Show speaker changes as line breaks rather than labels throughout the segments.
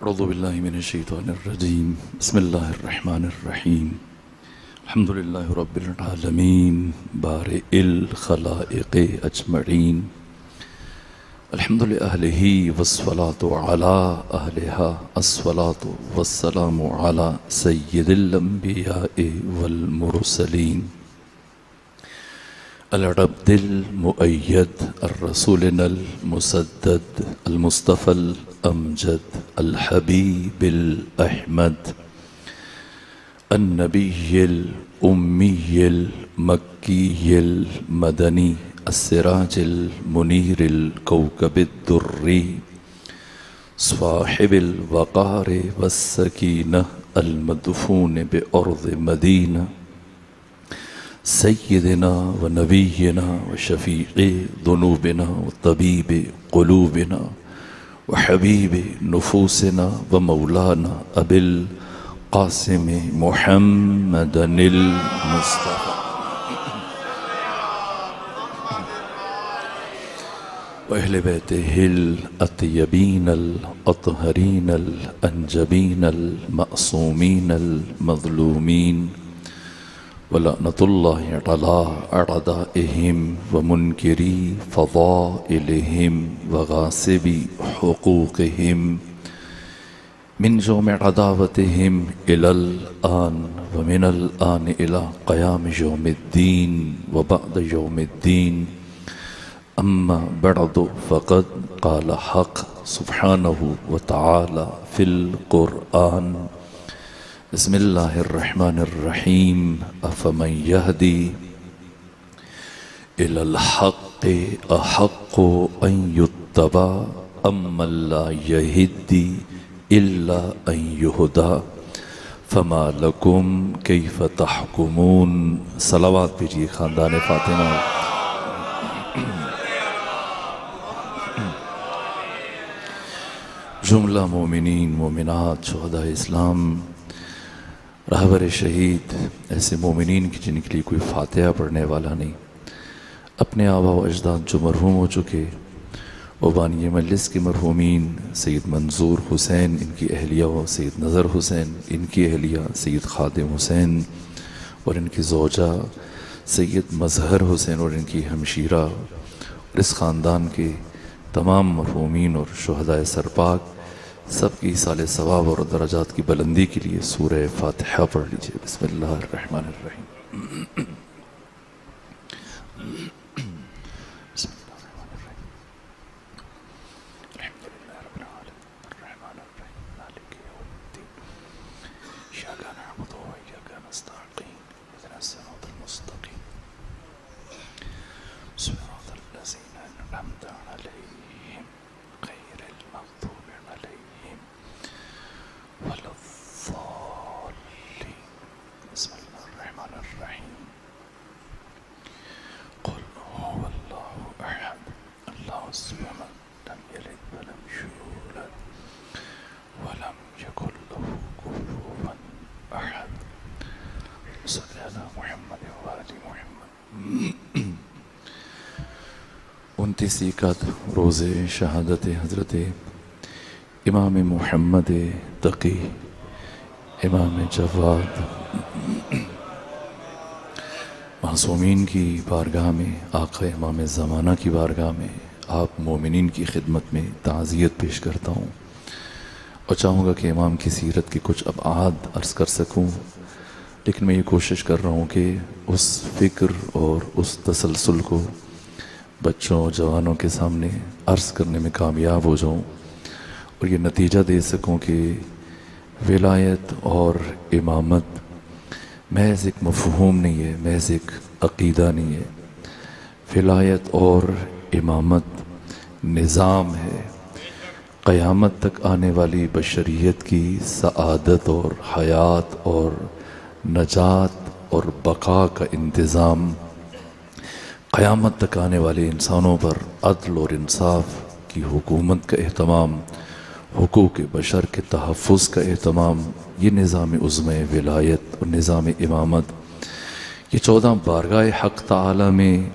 अऊज़ु बिल्लाहि मिनश्शैतानिर रजीम बिस्मिल्लाहिर रहमानिर रहीम अल्हम्दुलिल्लाहि रब्बिल आलमीन बारिइल खलाइक़ि अजमईन अल्हम्दु लिअहलिही वस्सलातु अला अहलिहा अस्सलातु वस्सलामु अला सय्यिदिल अंबियाइ वल मुरसलीन अल-अब्दिल मुअय्यद ar-रसूलिनल मुसद्दद al-मुस्तफ़ल अमजद अल-हबीबिल अहमद अन-नबिय्यिल उम्मिय्यिल मक्किय्यिल मदनी अस्सिराजिल मुनीरिल कौकबिद्दुर्री स्वाहिबिल वक़ार वस्सकीनह अल-मदफून बिअर्ज़ मदीना सय्यिदिना व नबीना व शफ़ीक़े दुनूबिना व तबीबे क़ुलूबिना व हबीबे नुफूसिना व मौलाना अबिल क़ासिम मुहम्मदनिल मुस्तफ़ा व अहले बैतिहिल अत्यबीनल अतहरीनल अंजबीनल मअसूमीनल मज़लूमीन वलअनतुल्लाहि अला अअदाइहिम व मुनकिरी फ़ज़ाइलिहिम व गासिबी हुक़ूक़िहिम मिन यौम अदावतिहिम इलल आन व मिनल आन इला क़याम यौमिद्दीन व बअद यौमिद्दीन अम्मा बअदु फ़क़द क़ाल हक़ सुब्हानहु व तआला फ़िल क़ुरआन बिस्मिल्लाहिर्रहमानिर्रहीम अफ़मन यहदी इलल हक़्क़ि अहक़्क़ु अन युत्तबा अम्मन ला यहिद्दी इल्ला अन युहदा फ़मा लकुम कैफ़ तहकुमून। सलावत भेजिए ख़ानदान फ़ातिमा। जुमला मोमिनीन मोमिनात शुहदा इस्लाम रहबर शहीद ऐसे मोमिनीन की जिनके लिए कोई फातिहा पढ़ने वाला नहीं, अपने आबा व अजदाद जो मरहूम हो चुके वो बानी मजलिस के मरहूमीन सैयद मंजूर हुसैन, इनकी अहलिया व सैयद नज़र हुसैन, इनकी अहलिया सैयद खादिम हुसैन और इनकी ज़ौजा सैयद मज़हर हुसैन और इनकी हमशीरा और इस ख़ानदान के तमाम मरहूमीन और शुहदाए सरपाक सबकी साले सवाब और दराजात की बुलंदी के लिए सूरह फातिहा पढ़ लीजिए। बिस्मिल्लाहिर्रहमानिर्रहीम। उनतीस कद रोज़े शहादत हज़रत इमाम मुहम्मद तक़ी इमाम जवाद मासूमीन की बारगाह में, आक़ा इमाम ज़माना की बारगाह में आप मोमिनीन की खिदमत में ताज़ियत पेश करता हूँ और चाहूँगा कि इमाम की सीरत की कुछ अबाद अर्ज़ कर सकूँ, लेकिन मैं ये कोशिश कर रहा हूँ कि उस फ़िक्र और उस तसलसल को बच्चों और जवानों के सामने अर्ज़ करने में कामयाब हो जाऊँ और ये नतीजा दे सकूँ कि विलायत और इमामत महज एक मफ़हूम नहीं है, महज एक अक़ीदा नहीं है। विलायत और इमामत निज़ाम है, क़यामत तक आने वाली बशरियत की सआदत और हयात और नजात और बका का इंतज़ाम, क़यामत तक आने वाले इंसानों पर अदल और इंसाफ की हुकूमत का एहतमाम, हुकूक बशर के तहफ़्फ़ुज़ का एहतमाम, ये निज़ाम उज़्मे विलायत और निज़ाम इमामत, ये 14 बारगाह हक़ ताला में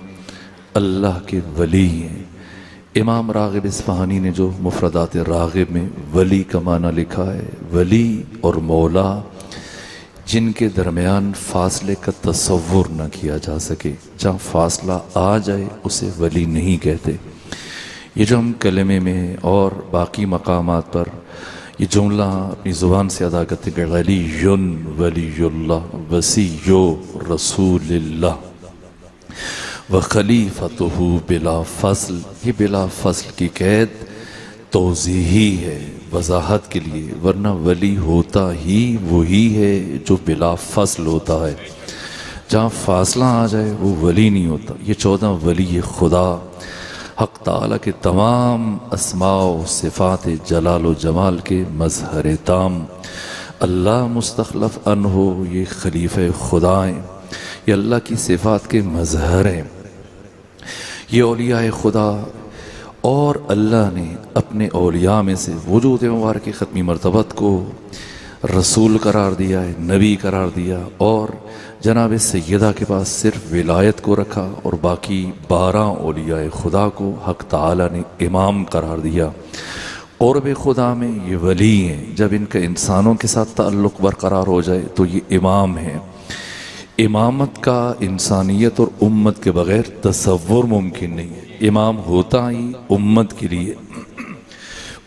अल्लाह के वली हैं। इमाम राग़िब इस्फ़हानी ने जो मुफ़रदात राग़िब में वली का माना लिखा है, वली और मौला जिनके दरमियान फ़ासले का तसव्वुर न किया जा सके, जहाँ फ़ासला आ जाए उसे वली नहीं कहते। ये जो हम कलमे में और बाकी मकामात पर ये जुमला अपनी ज़ुबान से अदा करते हैं, वलीयुन वलीयुल्लाह वसीयो रसूलिल्लाह व खलीफतहु बिला फ़स्ल, ये बिला फ़स्ल की कैद तौज़ीही है, वजाहत के लिए, वरना वली होता ही वही है जो बिला फ़स्ल होता है। जहाँ फ़ासला आ जाए वो वली नहीं होता। ये 14 वली खुदा हक़ ताला के तमाम अस्मा व सिफ़ात जलाल व जमाल के मज़हर ताम, अल्लाह मुस्तख़लफ़ अन्हो, ये खलीफ़े खुदा हैं, ये अल्लाह की सिफ़ात के मज़हर हैं, ये औलिया खुदा। और अल्लाह ने अपने औलिया में से वजूद मुबारक की ख़त्मी मरतबत को रसूल करार दिया है, नबी करार दिया, और जनाब सैयदा के पास सिर्फ विलायत को रखा और बाकी 12 औलिया खुदा को हक़ ताला ने इमाम करार दिया। क़ुर्ब खुदा में ये वली हैं, जब इनका इंसानों के साथ ताल्लुक़ बरकरार हो जाए तो ये इमाम हैं। इमामत का इंसानियत और उम्मत के बग़ैर तसव्वुर मुमकिन नहीं है। इमाम होता ही उम्मत के लिए,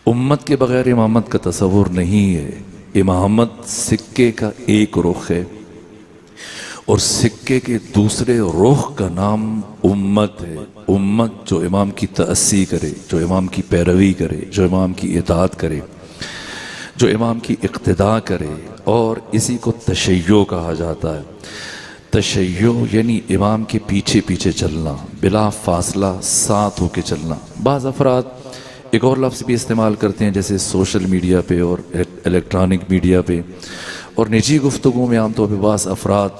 उम्मत के बग़ैर इमामत का तसव्वुर नहीं है। इमामत सिक्के का एक रुख है और सिक्के के दूसरे रुख का नाम उम्मत है। उम्मत जो इमाम की तअस्सी करे, जो इमाम की पैरवी करे, जो इमाम की इताअत करे, जो इमाम की इक़्तिदा करे, और इसी को तशय्यो कहा जाता है। तशय्यो यानी इमाम के पीछे पीछे चलना, बिला फासला साथ होके चलना। बाज़ अफराद एक और लफ्ज़ भी इस्तेमाल करते हैं, जैसे सोशल मीडिया पे और इलेक्ट्रॉनिक मीडिया पे और निजी गुफ्तगू में आमतौर पर बाज़ अफराद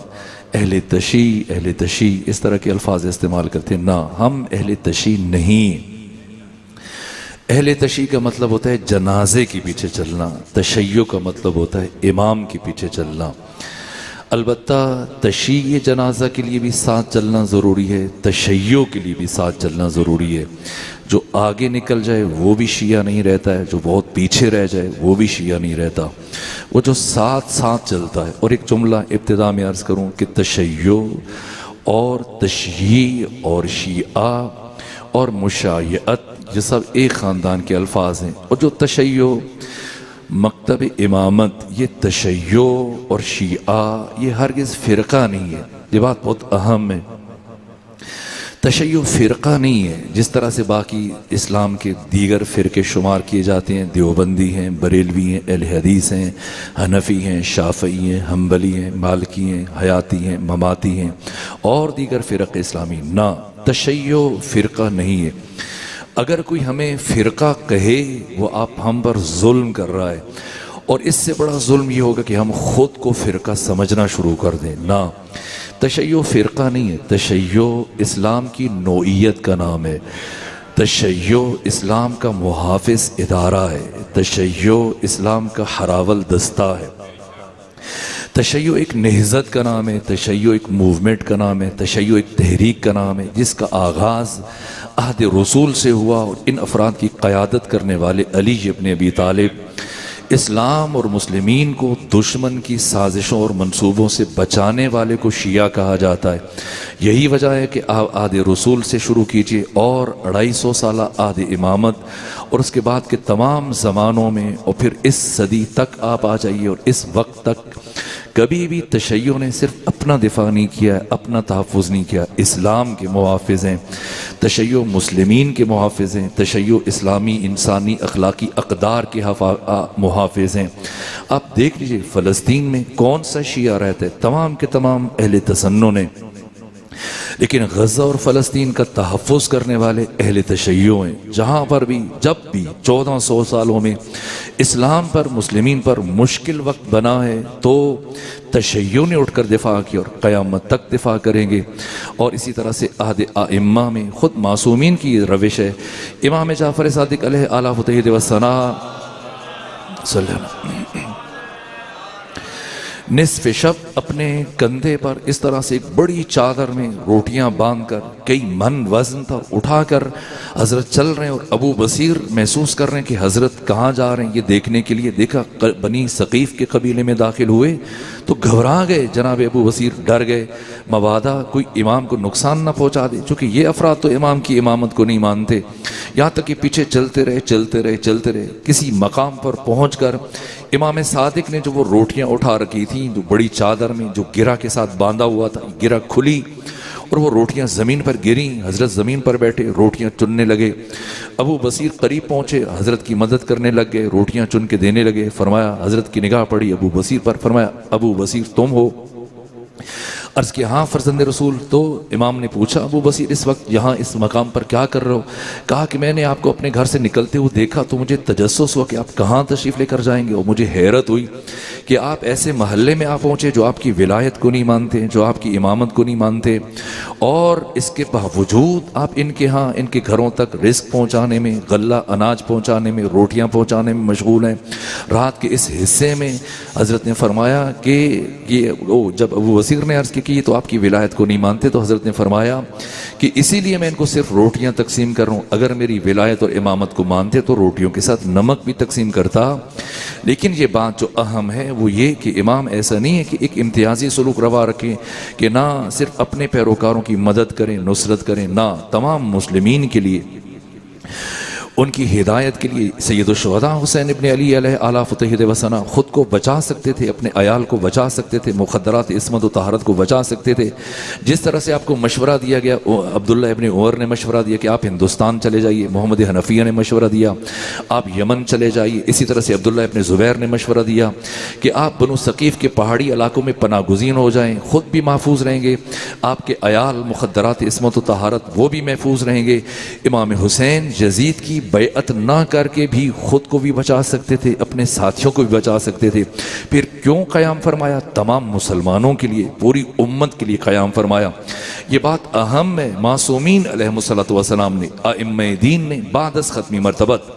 अहले तशी इस तरह के अल्फाज इस्तेमाल करते हैं। ना, हम अहले तशी नहीं। अहले तशी का मतलब होता है जनाजे के पीछे चलना, तशय्यो का मतलब होता है इमाम के पीछे चलना। अलबत्ता तशीय जनाजा के लिए भी साथ चलना ज़रूरी है, तशय्यो के लिए भी साथ चलना ज़रूरी है। जो आगे निकल जाए वो भी शिया नहीं रहता है, जो बहुत पीछे रह जाए वो भी शिया नहीं रहता, वो जो साथ साथ चलता है। और एक जुमला इब्तिदा में अर्ज़ करूँ कि तशय्यो और तशय्यी और शिया और मुशायअत ये सब एक ख़ानदान के अल्फाज हैं। और जो तशय्यो मकतब इमामत, ये तशय्यो और शिया ये हरगिज़ फ़िरक़ा नहीं है। ये बात बहुत अहम है। तशय्यो फ़िरक़ा नहीं है, जिस तरह से बाकी इस्लाम के दीगर फ़िरके शुमार किए जाते हैं। देवबंदी हैं, बरेलवी हैं, अहले हदीस हैं, हनफ़ी हैं, शाफ़ई हैं, हम्बली हैं, मालिकी हैं, हयाती हैं, ममाती हैं और दीगर फ़िरक़े इस्लामी। ना, तशय्यो फ़िरक़ा नहीं है। अगर कोई हमें फ़िरक़ा कहे वो आप हम पर जुल्म कर रहा है, और इससे बड़ा जुल्म ये होगा कि हम ख़ुद को फ़िरक़ा समझना शुरू कर दें। ना, तशय्यो फ़िरक़ा नहीं है। तशय्यो इस्लाम की नौइयत का नाम है। तशय्यो इस्लाम का मुहाफ़िज़ इदारा है। तशय्यो इस्लाम का हरावल दस्ता है। तशय्यो एक नहज़त का नाम है। तशय्यो एक मूवमेंट का नाम है। तशय्यो एक तहरीक का नाम है, जिसका आगाज़ अहद रसूल से हुआ और इन अफराद की क़यादत करने वाले अली इब्न अबी तालिब इस्लाम और मुस्लिमीन को दुश्मन की साजिशों और मंसूबों से बचाने वाले को शिया कहा जाता है। यही वजह है कि आप आद रसूल से शुरू कीजिए और 250 साल आद इमामत और उसके बाद के तमाम ज़मानों में और फिर इस सदी तक आप आ जाइए और इस वक्त तक कभी भी तशय्यो ने सिर्फ अपना दिफा नहीं किया, अपना तहफ़्फ़ुज़ नहीं किया। इस्लाम के मुहाफ़िज़ हैं तशय्यो, मुस्लिमीन के मुहाफ़िज़ हैं तशय्यो, इस्लामी इंसानी अखलाकी अक़दार के मुहाफ़िज़ हैं। आप देख लीजिए फ़लस्तीन में कौन सा शिया रहता है, तमाम के तमाम अहले तसन्नो ने, लेकिन गज़ा और फ़लस्तीन का तहफ़्फ़ुज़ करने वाले अहले तशय्यो हैं। जहाँ पर भी जब भी 1400 सालों में इस्लाम पर मुस्लिमीन पर मुश्किल वक्त बना है तो तशय्यो ने उठकर दिफा किया और क़यामत तक दिफा करेंगे। और इसी तरह से अहद आइम्मा में ख़ुद मासूमीन की रविश है। इमाम जाफ़र सादिक़ अलैहि आला फ़तह व सना निस्फ़ शब अपने कंधे पर इस तरह से एक बड़ी चादर में रोटियां बांधकर, कई मन वजन था, उठाकर हजरत चल रहे हैं। और अबू बसीर महसूस कर रहे हैं कि हजरत कहाँ जा रहे हैं, ये देखने के लिए। देखा बनी सकीफ़ के कबीले में दाखिल हुए तो घबरा गए। जनाब अबू बसीर डर गए, मवादा कोई इमाम को नुकसान ना पहुँचा दे, चूँकि ये अफराद तो इमाम की इमामत को नहीं मानते। यहाँ तक कि पीछे चलते रहे चलते रहे चलते रहे। किसी मकाम पर पहुँच कर इमाम सादिक ने जो वो रोटियां उठा रखी थी, जो बड़ी चादर में जो गिरा के साथ बांधा हुआ था, गिरा खुली और वो रोटियां ज़मीन पर गिरी। हज़रत ज़मीन पर बैठे रोटियां चुनने लगे। अबू बसीर करीब पहुँचे, हज़रत की मदद करने लग गए, रोटियां चुन के देने लगे। फरमाया, हज़रत की निगाह पड़ी अबू बसीर पर। फरमाया, अबू बसीर तुम हो? अर्ज़ किया, हाँ फरजंद रसूल। तो इमाम ने पूछा, अबू बसीर इस वक्त यहाँ इस मकाम पर क्या कर रहे हो? कहा कि मैंने आपको अपने घर से निकलते हुए देखा तो मुझे तजस्सुस हुआ कि आप कहाँ तशरीफ़ लेकर जाएंगे। और मुझे हैरत हुई कि आप ऐसे महल्ले में आ पहुँचे जो आपकी विलायत को नहीं मानते, जो आपकी इमामत को नहीं मानते, और इसके बावजूद आप इनके यहाँ इनके घरों तक रिस्क पहुँचाने में, गल्ला अनाज पहुँचाने में, रोटियाँ पहुँचाने में मशगूल हैं। रात के इस हिस्से में हज़रत ने फरमाया कि ये जब अबू बसीर ने अर्ज़ की कि ये तो आपकी विलायत को नहीं मानते, तो हज़रत ने फरमाया कि इसीलिए मैं इनको सिर्फ रोटियां तकसीम कर रहा हूँ। अगर मेरी विलायत और इमामत को मानते तो रोटियों के साथ नमक भी तकसीम करता। लेकिन ये बात जो अहम है वो ये कि इमाम ऐसा नहीं है कि एक इम्तियाजी सलूक रवा रखें कि ना सिर्फ अपने पैरोकारों की मदद करें, नुसरत करें, ना तमाम मुस्लिमीन के लिए, उनकी हिदायत के लिए। सैयदुल शुहदा हुसैन इब्न अली अलैहि आला फतह वसना ख़ुद को बचा सकते थे, अपने अयाल को बचा सकते थे, मुख़द्दरात इस्मत व तहारत को बचा सकते थे। जिस तरह से आपको मशवरा दिया गया, अब्दुल्ला इब्न उमर ने मशवरा दिया कि आप हिंदुस्तान चले जाइए, मोहम्मद हनफिया ने मशवरा दिया आप यमन चले जाइए, इसी तरह से अब्दुल्ला इब्न ज़ुबैर ने मशवरा दिया कि आप बनु सकीफ़ के पहाड़ी इलाकों में पनाह गुज़ीन हो जाएँ, ख़ुद भी महफूज रहेंगे, आपके अयाल मुख़द्दरात इस्मत व तहारत वो भी महफूज रहेंगे। इमाम हुसैन यज़ीद की बैअत ना करके भी खुद को भी बचा सकते थे, अपने साथियों को भी बचा सकते थे। फिर क्यों क़याम फरमाया? तमाम मुसलमानों के लिए, पूरी उम्मत के लिए क़याम फरमाया। ये बात अहम है। मासूमीन अलैहिमुस्सलातु वस्सलाम ने, आइम्मे दीन ने बादस ख़त्मी मरतबत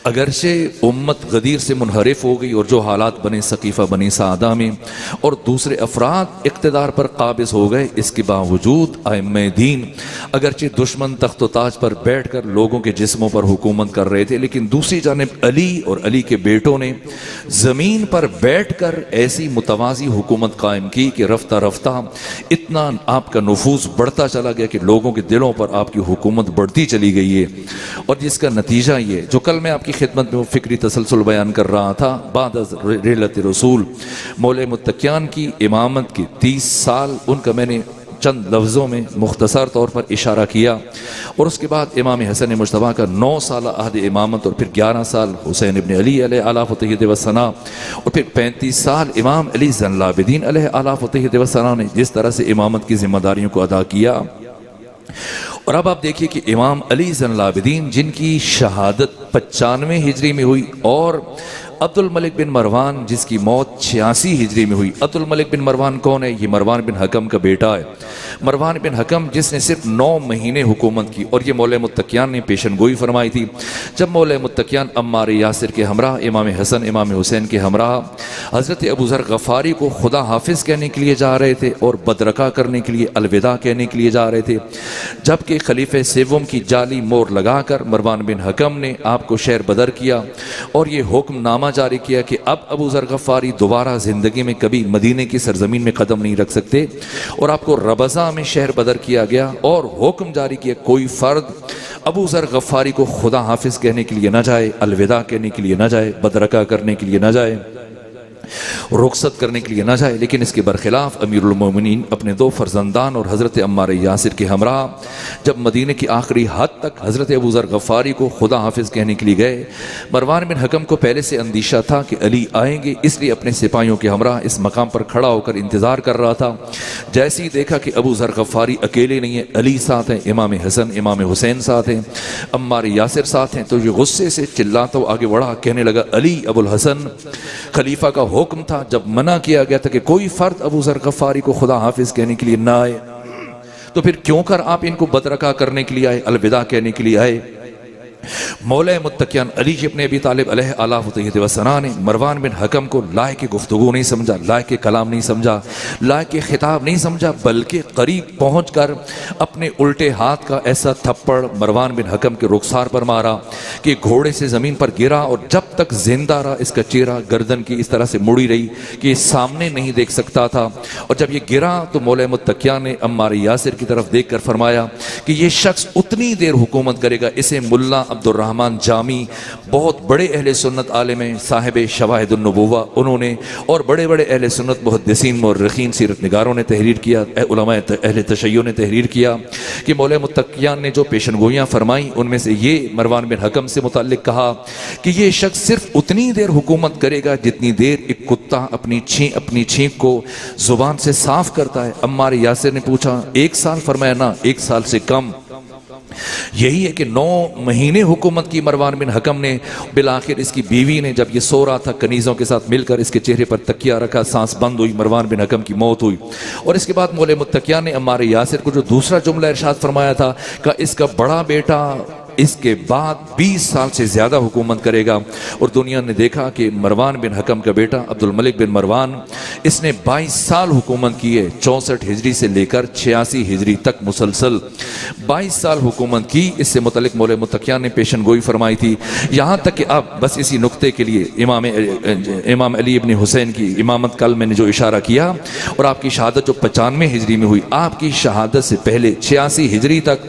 अगरचे उम्मत गदीर से मुनहरिफ हो गई और जो हालात बने सकीफ़ा बनी सादा में और दूसरे अफराद इक़्तिदार पर काबिज़ हो गए, इसके बावजूद आइम्मे दीन अगरचे दुश्मन तख्त व ताज पर बैठ कर लोगों के जिस्मों पर हुकूमत कर रहे थे, लेकिन दूसरी जानिब अली और अली के बेटों ने ज़मीन पर बैठ कर ऐसी मुतवाज़ी हुकूमत कायम की कि रफ्ता रफ्ता इतना आपका नफूज़ बढ़ता चला गया कि लोगों के दिलों पर आपकी हुकूमत बढ़ती चली गई है। और जिसका नतीजा ये जो कल मैं आपकी खिदमत में वो फ़िक्री तसलसल बयान कर रहा था, बाद रिलत रसूल मौले मुत्तकियान की इमामत की 30 साल, उनका मैंने चंद लफ्ज़ों में मुख्तसर तौर पर इशारा किया। और उसके बाद इमाम हसन मुज्तबा का 9 साल अहद इमामत और फिर 11 साल हुसैन इब्न अली अलैहि आला फतह वसना और फिर 35 साल इमाम अली ज़ैनुल आबिदीन अलैहि आला फतह वसना ने जिस तरह से इमामत की जिम्मेदारियों को अदा किया। और अब आप देखिए कि इमाम अली ज़ैनुल आबिदीन जिनकी शहादत 95 हिजरी में हुई और अब्दुल मलिक बिन मरवान जिसकी मौत 86 हिजरी में हुई। अब्दुल मलिक बिन मरवान कौन है? ये मरवान बिन हकम का बेटा है। मरवान बिन हकम जिसने सिर्फ 9 महीने हुकूमत की और ये मौला मुत्तकियान ने पेशन गोई फरमाई थी। जब मौला मुत्तकियान अम्मार यासिर के हमरा, इमाम हसन इमाम हुसैन के हमरा हज़रत अबू ज़र गफ़ारी को खुदा हाफिज़ कहने के लिए जा रहे थे और बदरका करने के लिए, अलविदा कहने के लिए जा रहे थे, जबकि खलीफे सेवम की जाली मोर लगाकर मरवान बिन हकम ने आपको शहर बदर किया और ये हुक्मनामा जारी किया कि अब अबू ज़र गफ़ारी दोबारा ज़िंदगी में कभी मदीने की सरजमीन में कदम नहीं रख सकते। और आपको रबज़ा में शहर बदर किया गया और हुक्म जारी किया कोई फ़र्द अबू ज़र गफ़ारी को खुदा हाफिज़ कहने के लिए ना जाए, अलविदा कहने के लिए ना जाए, बदरका करने के लिए ना जाए, रुखसत करने के लिए ना जाए। लेकिन इसके बरखिलाफ अमीरुल मोमिनीन अपने 2 फर्जंदान और हज़रत अम्मार यासिर के हमरा जब मदीने की आखिरी हद तक हज़रत अबू ज़र गफ़ारी को खुदा हाफिज़ कहने के लिए गए। मरवान बिन हकम को पहले से अंदेशा था कि अली आएंगे, इसलिए अपने सिपाहियों के हमरा इस मकाम पर खड़ा होकर इंतज़ार कर रहा था। जैसे ही देखा कि अबू ज़र गफ़ारी अकेले नहीं है, अली साथ हैं, इमाम हसन इमाम हुसैन साथ हैं, अम्मार यासिर साथ हैं, तो ये गुस्से से चिल्लाता हुआ आगे बढ़ा, कहने लगा अली अबुल हसन खलीफा का हुक्म था, जब मना किया गया था कि कोई फर्द अबू ज़र गफ़ारी को खुदा हाफिज़ कहने के लिए ना आए, तो फिर क्यों कर आप इनको बदरका करने के लिए आए, अलविदा कहने के लिए आए? मौला मुत्तकियान अली इब्न अबी तालिब अलैहि वसल्लम ने मरवान बिन हकम को लायक की गुफ्तगू नहीं समझा, लायक के कलाम नहीं समझा, लायक के खिताब नहीं समझा, बल्कि करीब पहुंचकर अपने उल्टे हाथ का ऐसा थप्पड़ मरवान बिन हकम के रुखसार पर मारा कि घोड़े से ज़मीन पर गिरा और जब तक जिंदा रहा इसका चेहरा गर्दन की इस तरह से मुड़ी रही कि सामने नहीं देख सकता था। और जब ये गिरा तो मौला मुत्तकियान ने अम्मार यासिर की तरफ देख कर फरमाया कि ये शख्स उतनी देर हुकूमत करेगा, इसे मुल्ला अब्दुर्रहमान जामी, बहुत बड़े अहले सुन्नत आलिम हैं, साहिब शवाहिदुन नबुव्वा, उन्होंने और बड़े बड़े अहले सुन्नत मुहद्दिसीन मुअर्रिखीन सीरत निगारों ने तहरीर किया, उलमा अहले तशय्यो ने तहरीर किया कि मौला मुत्तकियान ने जो पेशनगोइयाँ फरमाई उनमें से ये मरवान बिन हकम से मुताल्लिक कहा कि ये शख्स सिर्फ उतनी देर हुकूमत करेगा जितनी देर एक कुत्ता अपनी छींक को जुबान से साफ करता है। अम्मार यासिर ने पूछा 1 साल? फरमाया ना, 1 साल से कम। यही है कि 9 महीने हुकूमत की मरवान बिन हकम ने। बिलाखिर इसकी बीवी ने जब ये सो रहा था कनीज़ों के साथ मिलकर इसके चेहरे पर तकिया रखा, सांस बंद हुई, मरवान बिन हकम की मौत हुई। और इसके बाद मौला मुत्तकियान ने अम्मार यासिर को जो दूसरा जुमला इरशाद फरमाया था कि इसका बड़ा बेटा इसके बाद 20 साल से ज़्यादा हुकूमत करेगा। और दुनिया ने देखा कि मरवान बिन हकम का बेटा अब्दुल मलिक बिन मरवान, इसने 22 साल हुकूमत की है, 64 हिजरी से लेकर 86 हिजरी तक मुसलसल 22 साल हुकूमत की। इससे मुतल्लिक मौला मुत्तकियान ने पेशन गोई फरमाई थी। यहाँ तक कि अब बस इसी नुक्ते के लिए इमाम अली इब्न हुसैन की इमामत, कल मैंने जो इशारा किया, और आपकी शहादत जो 95 हिजरी में हुई, आपकी शहादत से पहले 86 हिजरी तक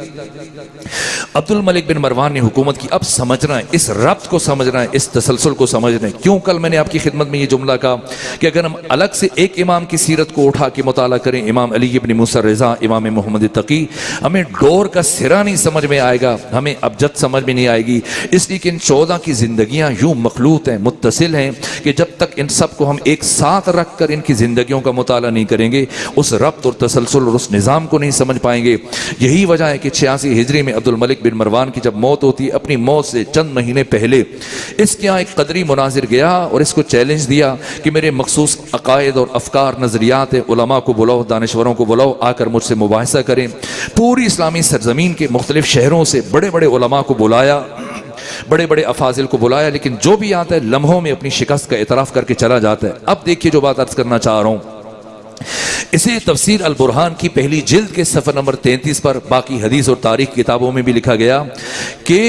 अब्दुल मलिक बिन मरवान ने हुकूमत की। अब समझना है, इस रब्त को समझना है, इस तसलसल को समझना है। क्यों कल मैंने आपकी खिदमत में ये जुमला कहा कि अगर हम अलग से एक इमाम की सीरत को उठा के मुताला करें, इमाम अली इब्न मूसा रज़ा, इमाम मोहम्मद तकी, हमें डोर का सिरा नहीं समझ में आएगा, हमें अबजद समझ में नहीं आएगी। इसलिए कि इन 14 की जिंदगियां यूं मखलूत हैं, मुत्तसिल हैं, कि जब तक इन सब को हम एक साथ रख कर इनकी जिंदगियों का मुताला नहीं करेंगे, उस रब्त और तसलसल और उस निज़ाम को नहीं समझ पाएंगे। यही वजह है कि 86 हिजरी में अब्दुल मलिक बिन मरवान की जब मौत होती है, अपनी मौत से चंद महीने पहले इसके यहाँ एक कदरी मुनाजिर गया और इसको चैलेंज दिया कि मेरे मखसूस अकायद और अफकार नजरियात है, उलमा को बुलाओ, दानिश्वरों को बुलाओ, आकर मुझसे मुबाहिसा करें। पूरी इस्लामी सरजमीन के मुख्तलिफ शहरों से बड़े बड़े उलमा को बुलाया, बड़े बड़े अफाजिल को बुलाया, लेकिन जो भी आता है लम्हों में अपनी शिकस्त का एतराफ़ करके चला जाता है। अब देखिए जो बात अर्ज करना चाह रहा हूँ, इसे तफसीर अल बुरहान की पहली जिल्द के सफ़र नंबर 33 पर, बाकी हदीस और तारीख किताबों में भी लिखा गया कि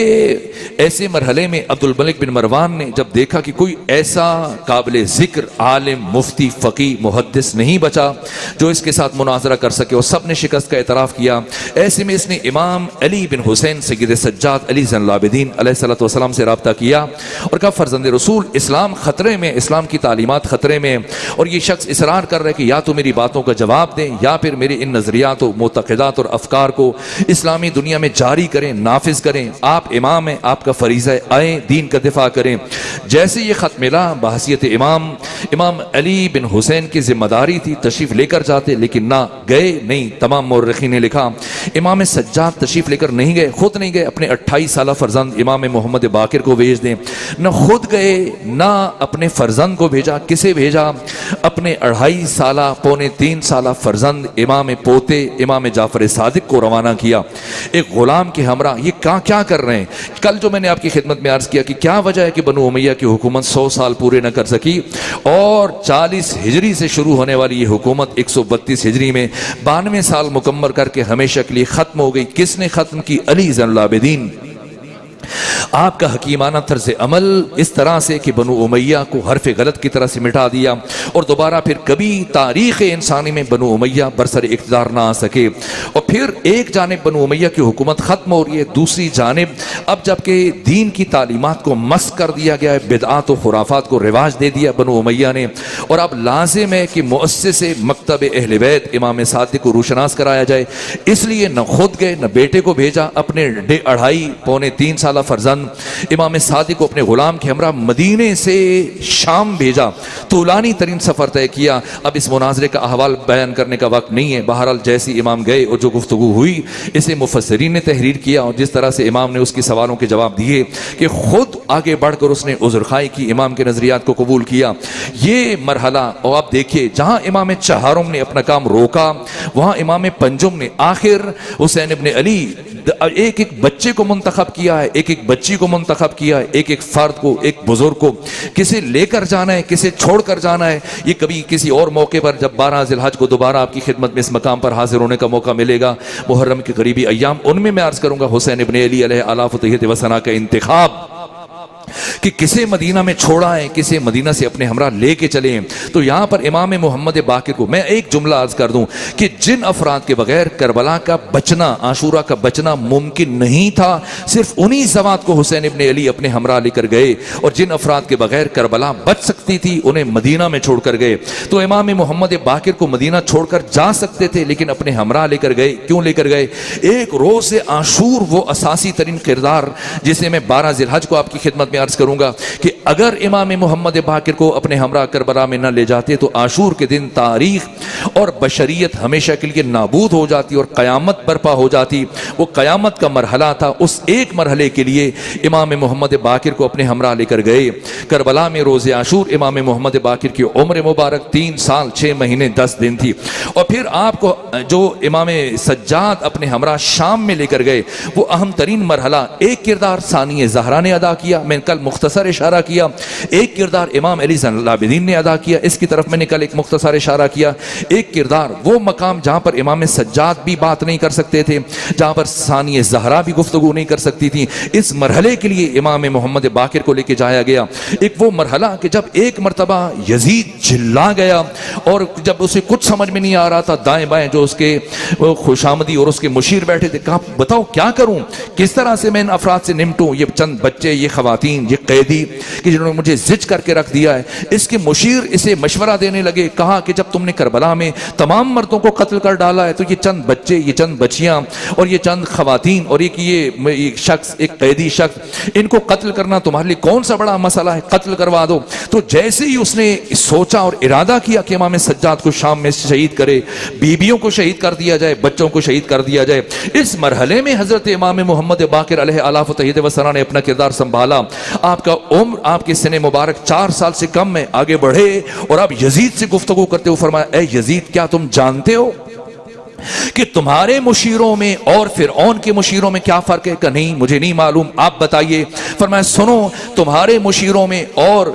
ऐसे मरहले में अब्दुल मलिक बिन मरवान ने जब देखा कि कोई ऐसा काबिल ज़िक्र आलिम, मुफ्ती, फ़क़ीह, मुहद्दिस नहीं बचा जो इसके साथ मुनाजरा कर सके, और सब ने शिकस्त का एतराफ़ किया। ऐसे में इसने इमाम अली बिन हुसैन सय्यद सज्जाद अली ज़ैनुल आबिदीन अलैहिस्सलातु वस्सलाम से रब्ता किया और कहा, फ़र्ज़ंद रसूल, इस्लाम ख़तरे में, इस्लाम की तालीमात ख़तरे में, और ये शख्स इसरार कर रहा है कि या तो मेरी बातों का जवाब दें या फिर मेरे इन नजरियात, मोतक़िदात और अफकार को इस्लामी दुनिया में जारी करें, नाफिज करें। आप इमाम हैं, आपका फरीज़ा है, आए दीन का दिफा करें। जैसे ये ख़त मिला, बहसीयत इमाम अली बिन हुसैन की जिम्मेदारी थी तशरीफ़ लेकर जाते, लेकिन ना गए नहीं। तमाम मुर्रिखीन ने लिखा इमाम सज्जाद तशरीफ़ लेकर नहीं गए, खुद नहीं गए, अपने 28 साला फर्जंद इमाम मोहम्मद बाकिर को भेज दें। न खुद गए ना अपने फर्जंद को भेजा। किसे भेजा? अपने 2.5 साला पौने 3 साला फर्जंद इमाम पोते इमाम जाफर सादिक को रवाना किया, एक गुलाम के हमरा। ये क्या कर रहे हैं? कल जो मैंने आपकी खिदमत में अर्ज किया कि क्या वजह है कि बनु उमैया की हुकूमत 100 साल पूरे न कर सकी, और 40 हिजरी से शुरू होने वाली ये हुकूमत 132 हिजरी में 92 साल मुकम्मल करके हमेशा के लिए खत्म हो गई। किसने खत्म की? अली ज़ैनुल आबिदीन। आपका हकीमाना तर्ज अमल इस तरह से कि बनु उमैया को हरफ गलत की तरह से मिटा दिया, और दोबारा फिर कभी तारीख़ इंसानी में बनु उमैया बरसर इक़्तिदार ना आ सके। और फिर एक जानिब बनु उमैया की हुकूमत ख़त्म हो रही है, दूसरी जानिब अब जबकि दीन की तालीमात को मस्क कर दिया गया है, बिदआत और खुराफात को रिवाज दे दिया बनु उमैया ने, और अब लाजिम है कि मुअस्सिसे मकतब अहले बैत इमाम सादिक को रूशनास कराया जाए। इसलिए न खुद गए न बेटे को भेजा, अपने 2.5 पौने 3 साला फर्जंद इमाम सादिक को अपने गुलाम के हमरा मदीने से शाम भेजा। तूलानी तरीन सफर तय किया। अब इस मुनाजरे का अहवाल बयान करने का वक्त नहीं है। बहरहाल जैसी इमाम गए और जो गुफ्तगू हुई इसे मुफस्सिरीन ने तहरीर किया, और जिस तरह से इमाम ने उसके सवालों के जवाब दिए कि खुद आगे बढ़कर उसने उज़्र खाई की, इमाम के नजरियात को कबूल किया। ये मरहला, और आप देखिए जहां इमाम चहारुम ने अपना काम रोका, वहां इमाम पंजुम ने आखिर हुसैन इब्न अली एक एक बच्चे को मुंतखब किया है, एक एक बच्ची को मुंतखब किया है, एक एक फर्द को, एक बुजुर्ग को, किसे लेकर जाना है, किसे छोड़कर जाना है। ये कभी किसी और मौके पर जब 12 ज़िलहज को दोबारा आपकी खिदमत में इस मकाम पर हाजिर होने का मौका मिलेगा, मुहर्रम के करीबी अय्याम, उनमें मैं अर्ज करूंगा हुसैन इब्न अली अलैहि आला फतहियत व सना का इंतिखाब कि किसे मदीना में छोड़ा है, किसे मदीना से अपने हमरा लेके चले हैं। तो यहाँ पर इमाम मोहम्मद बाकिर को मैं एक जुमला अर्ज कर दूं कि जिन अफराद के बगैर करबला का बचना, आशूरा का बचना मुमकिन नहीं था, सिर्फ उन्हीं ज़वात को हुसैन इब्न अली अपने हमरा लेकर गए, और जिन अफराद के बगैर करबला बच सकती थी उन्हें मदीना में छोड़कर गए। तो इमाम मोहम्मद बाकिर को मदीना छोड़कर जा सकते थे, लेकिन अपने हमरा लेकर गए। क्यों लेकर गए? एक रोज़ आशूर वो असासी तरीन किरदार जिसे मैं 12 ज़िलहज को आपकी खिदमत में अर्ज करूंगा कि अगर इमाम मोहम्मद बाकिर को अपने हमरा करबला में न ले जाते तो आशूर के दिन तारीख और बशरियत हमेशा के लिए नाबूद हो जाती और क़यामत बर्पा हो जाती। वो क़यामत का मरहला था। उस एक मरहले के लिए इमाम मोहम्मद बाकिर को अपने हमरा लेकर गए। करबला में रोज़े आशूर इमाम मोहम्मद बाकिर की उम्र मुबारक 3 साल 6 महीने 10 दिन थी। और फिर आपको जो इमाम सज्जाद अपने हमरा शाम में लेकर गए, वो अहम तरीन मरहला, एक किरदार सानिय ज़हरा ने अदा किया, मैं कल मुख्तसर इशारा किया, एक किरदार इमाम अली ज़ैनुल आबिदीन ने अदा किया, इसकी तरफ मैंने कल एक मुख्तसर इशारा किया। एक किरदार वो मकाम जहाँ पर इमाम सज्जाद भी बात नहीं कर सकते थे, जहाँ पर सानिय ज़हरा भी गुफ्तगू नहीं कर सकती थी, इस मरहले के लिए इमाम मोहम्मद बाकिर को लेके जाया गया। एक वो मरहला कि जब एक मरतबा यजीद चिल्ला गया और जब उसे कुछ समझ में नहीं आ रहा था, दाएं बाएं जो उसके खुशामदी और उसके मुशीर बैठे थे, कहा बताओ क्या करूं, किस तरह से मैं इन अफराद से निपटूं, ये चंद बच्चे, ये खवातीन, ये कैदी कि जिन्होंने मुझे जिज करके रख दिया है। इसके मुशीर इसे मशवरा देने लगे, कहा कि जब तुमने करबला में तमाम मर्दों को कत्ल कर डाला है तो ये चंद बच्चे, ये चंद बच्चियां और ये चंद खवातीन और ये शख्स, एक कैदी शख्स, इनको कत्ल करना तुम्हारे लिए कौन सा बड़ा मसला है, कत्ल करवा दो। तो जैसे ही उसने सोचा और इरादा किया कि इमाम सज्जाद को शाम में शहीद करे, बीबियों को शहीद कर दिया जाए, बच्चों को शहीद कर दिया जाए, इस मरहले में हजरत इमाम मोहम्मद बाकिर अलैहि आला फतहियत व सना ने अपना किरदार संभाला। आपका उम्र, आपके सने मुबारक 4 साल से कम में आगे बढ़े और आप यजीद से गुफ्तगू करते हुए फरमाया, ए यजीद, क्या तुम जानते हो कि तुम्हारे मुशीरों में और फिरऔन के मुशीरों में क्या फर्क है? कि नहीं, मुझे नहीं मालूम, आप बताइए। फरमाया, सुनो, तुम्हारे मुशीरों में और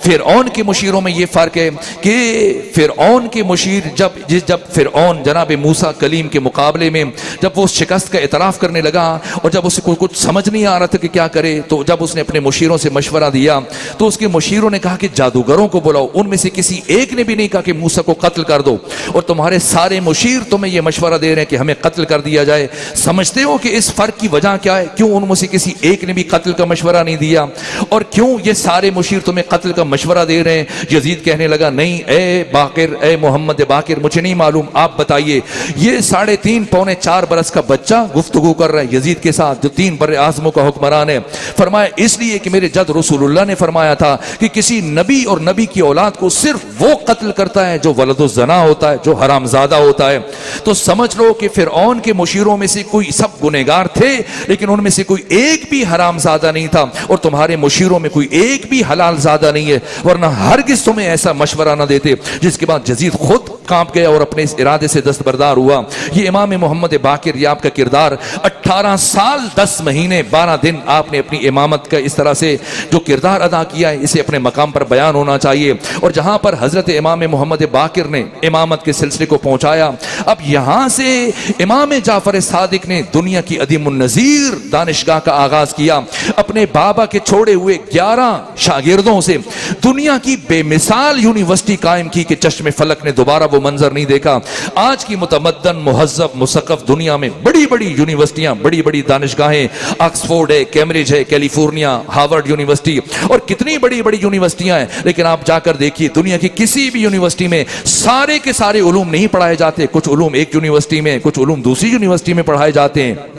फिरऔन के मुशीरों में यह फर्क है कि फिरऔन के मुशीर जब फिरऔन जनाब मूसा कलीम के मुकाबले में जब वो शिकस्त का इतराफ़ करने लगा और जब उसे कुछ समझ नहीं आ रहा था कि क्या करे, तो जब उसने अपने मुशीरों से मशवरा दिया तो उसके मुशीरों ने कहा कि जादूगरों को बुलाओ। उनमें से किसी एक ने भी नहीं कहा कि मूसा को कत्ल कर दो, और तुम्हारे सारे मुशीर तुम्हें यह मशवरा दे रहे हैं कि हमें कत्ल कर दिया जाए। समझते हो कि इस फर्क की वजह क्या है? क्यों उनमें से किसी एक ने भी कत्ल का मशवरा नहीं दिया, और क्यों ये सारे मुशीर तुम्हें कत्ल का मशवरा दे रहे हैं? यजीद कहने लगा, नहीं ए बाकिर, ए मोहम्मद बाकिर, मुझे नहीं मालूम, आप बताइए। ये 3.5 पौने 4 बरस का बच्चा गुफ्तगू कर रहा है यजीद के साथ, जो 3 बर्रे आज़मों का हुक्मरान है। फरमाया, इसलिए कि मेरे जद रसूलुल्लाह ने फरमाया था कि किसी नबी और नबी की औलाद को सिर्फ वो कत्ल करता है जो वलदुज़्ज़ना होता है, जो हरामजादा होता है। तो समझ लो कि फिरऔन के मुशीरों में से कोई, सब गुनहगार थे लेकिन उनमें से कोई एक भी हरामजादा नहीं था, और तुम्हारे मुशीरों में कोई एक भी हलालजादा नहीं है, वरना हरगिज़ तुम्हें ऐसा मशवरा ना देते। जिसके बाद यजीद खुद कांप गया और अपने इस इरादे से दस्तबरदार हुआ। ये इमाम मोहम्मद बाकिर, ये आपका किरदार, 18 साल 10 महीने 12 दिन आपने अपनी इमामत का इस तरह से जो किरदार अदा किया है, इसे अपने मकाम पर बयान होना चाहिए। और जहां पर हजरत इमाम मोहम्मद बाकिर ने इमामत के सिलसिले को पहुंचाया, अब यहां से इमाम जाफर सादिक ने दुनिया की अदीमुन नज़ीर दानिशगाह का आगाज किया। अपने बाबा के छोड़े हुए 11 शागिर्दों से दुनिया की बेमिसाल यूनिवर्सिटी कायम की कि चश्मे फलक ने दोबारा वो मंजर नहीं देखा। आज की मुतमद्दन मुहज़्ज़ब मुसक़्क़फ़ दुनिया में बड़ी बड़ी यूनिवर्सिटियां, बड़ी बड़ी दानिशगाहें, ऑक्सफोर्ड है, कैम्ब्रिज है, कैलिफोर्निया, हार्वर्ड यूनिवर्सिटी और कितनी बड़ी बड़ी यूनिवर्सिटियां हैं, लेकिन आप जाकर देखिए दुनिया की किसी भी यूनिवर्सिटी में सारे के सारे उलूम नहीं पढ़ाए जाते। कुछ उलूम एक यूनिवर्सिटी में, कुछ उलूम दूसरी यूनिवर्सिटी में पढ़ाए जाते हैं।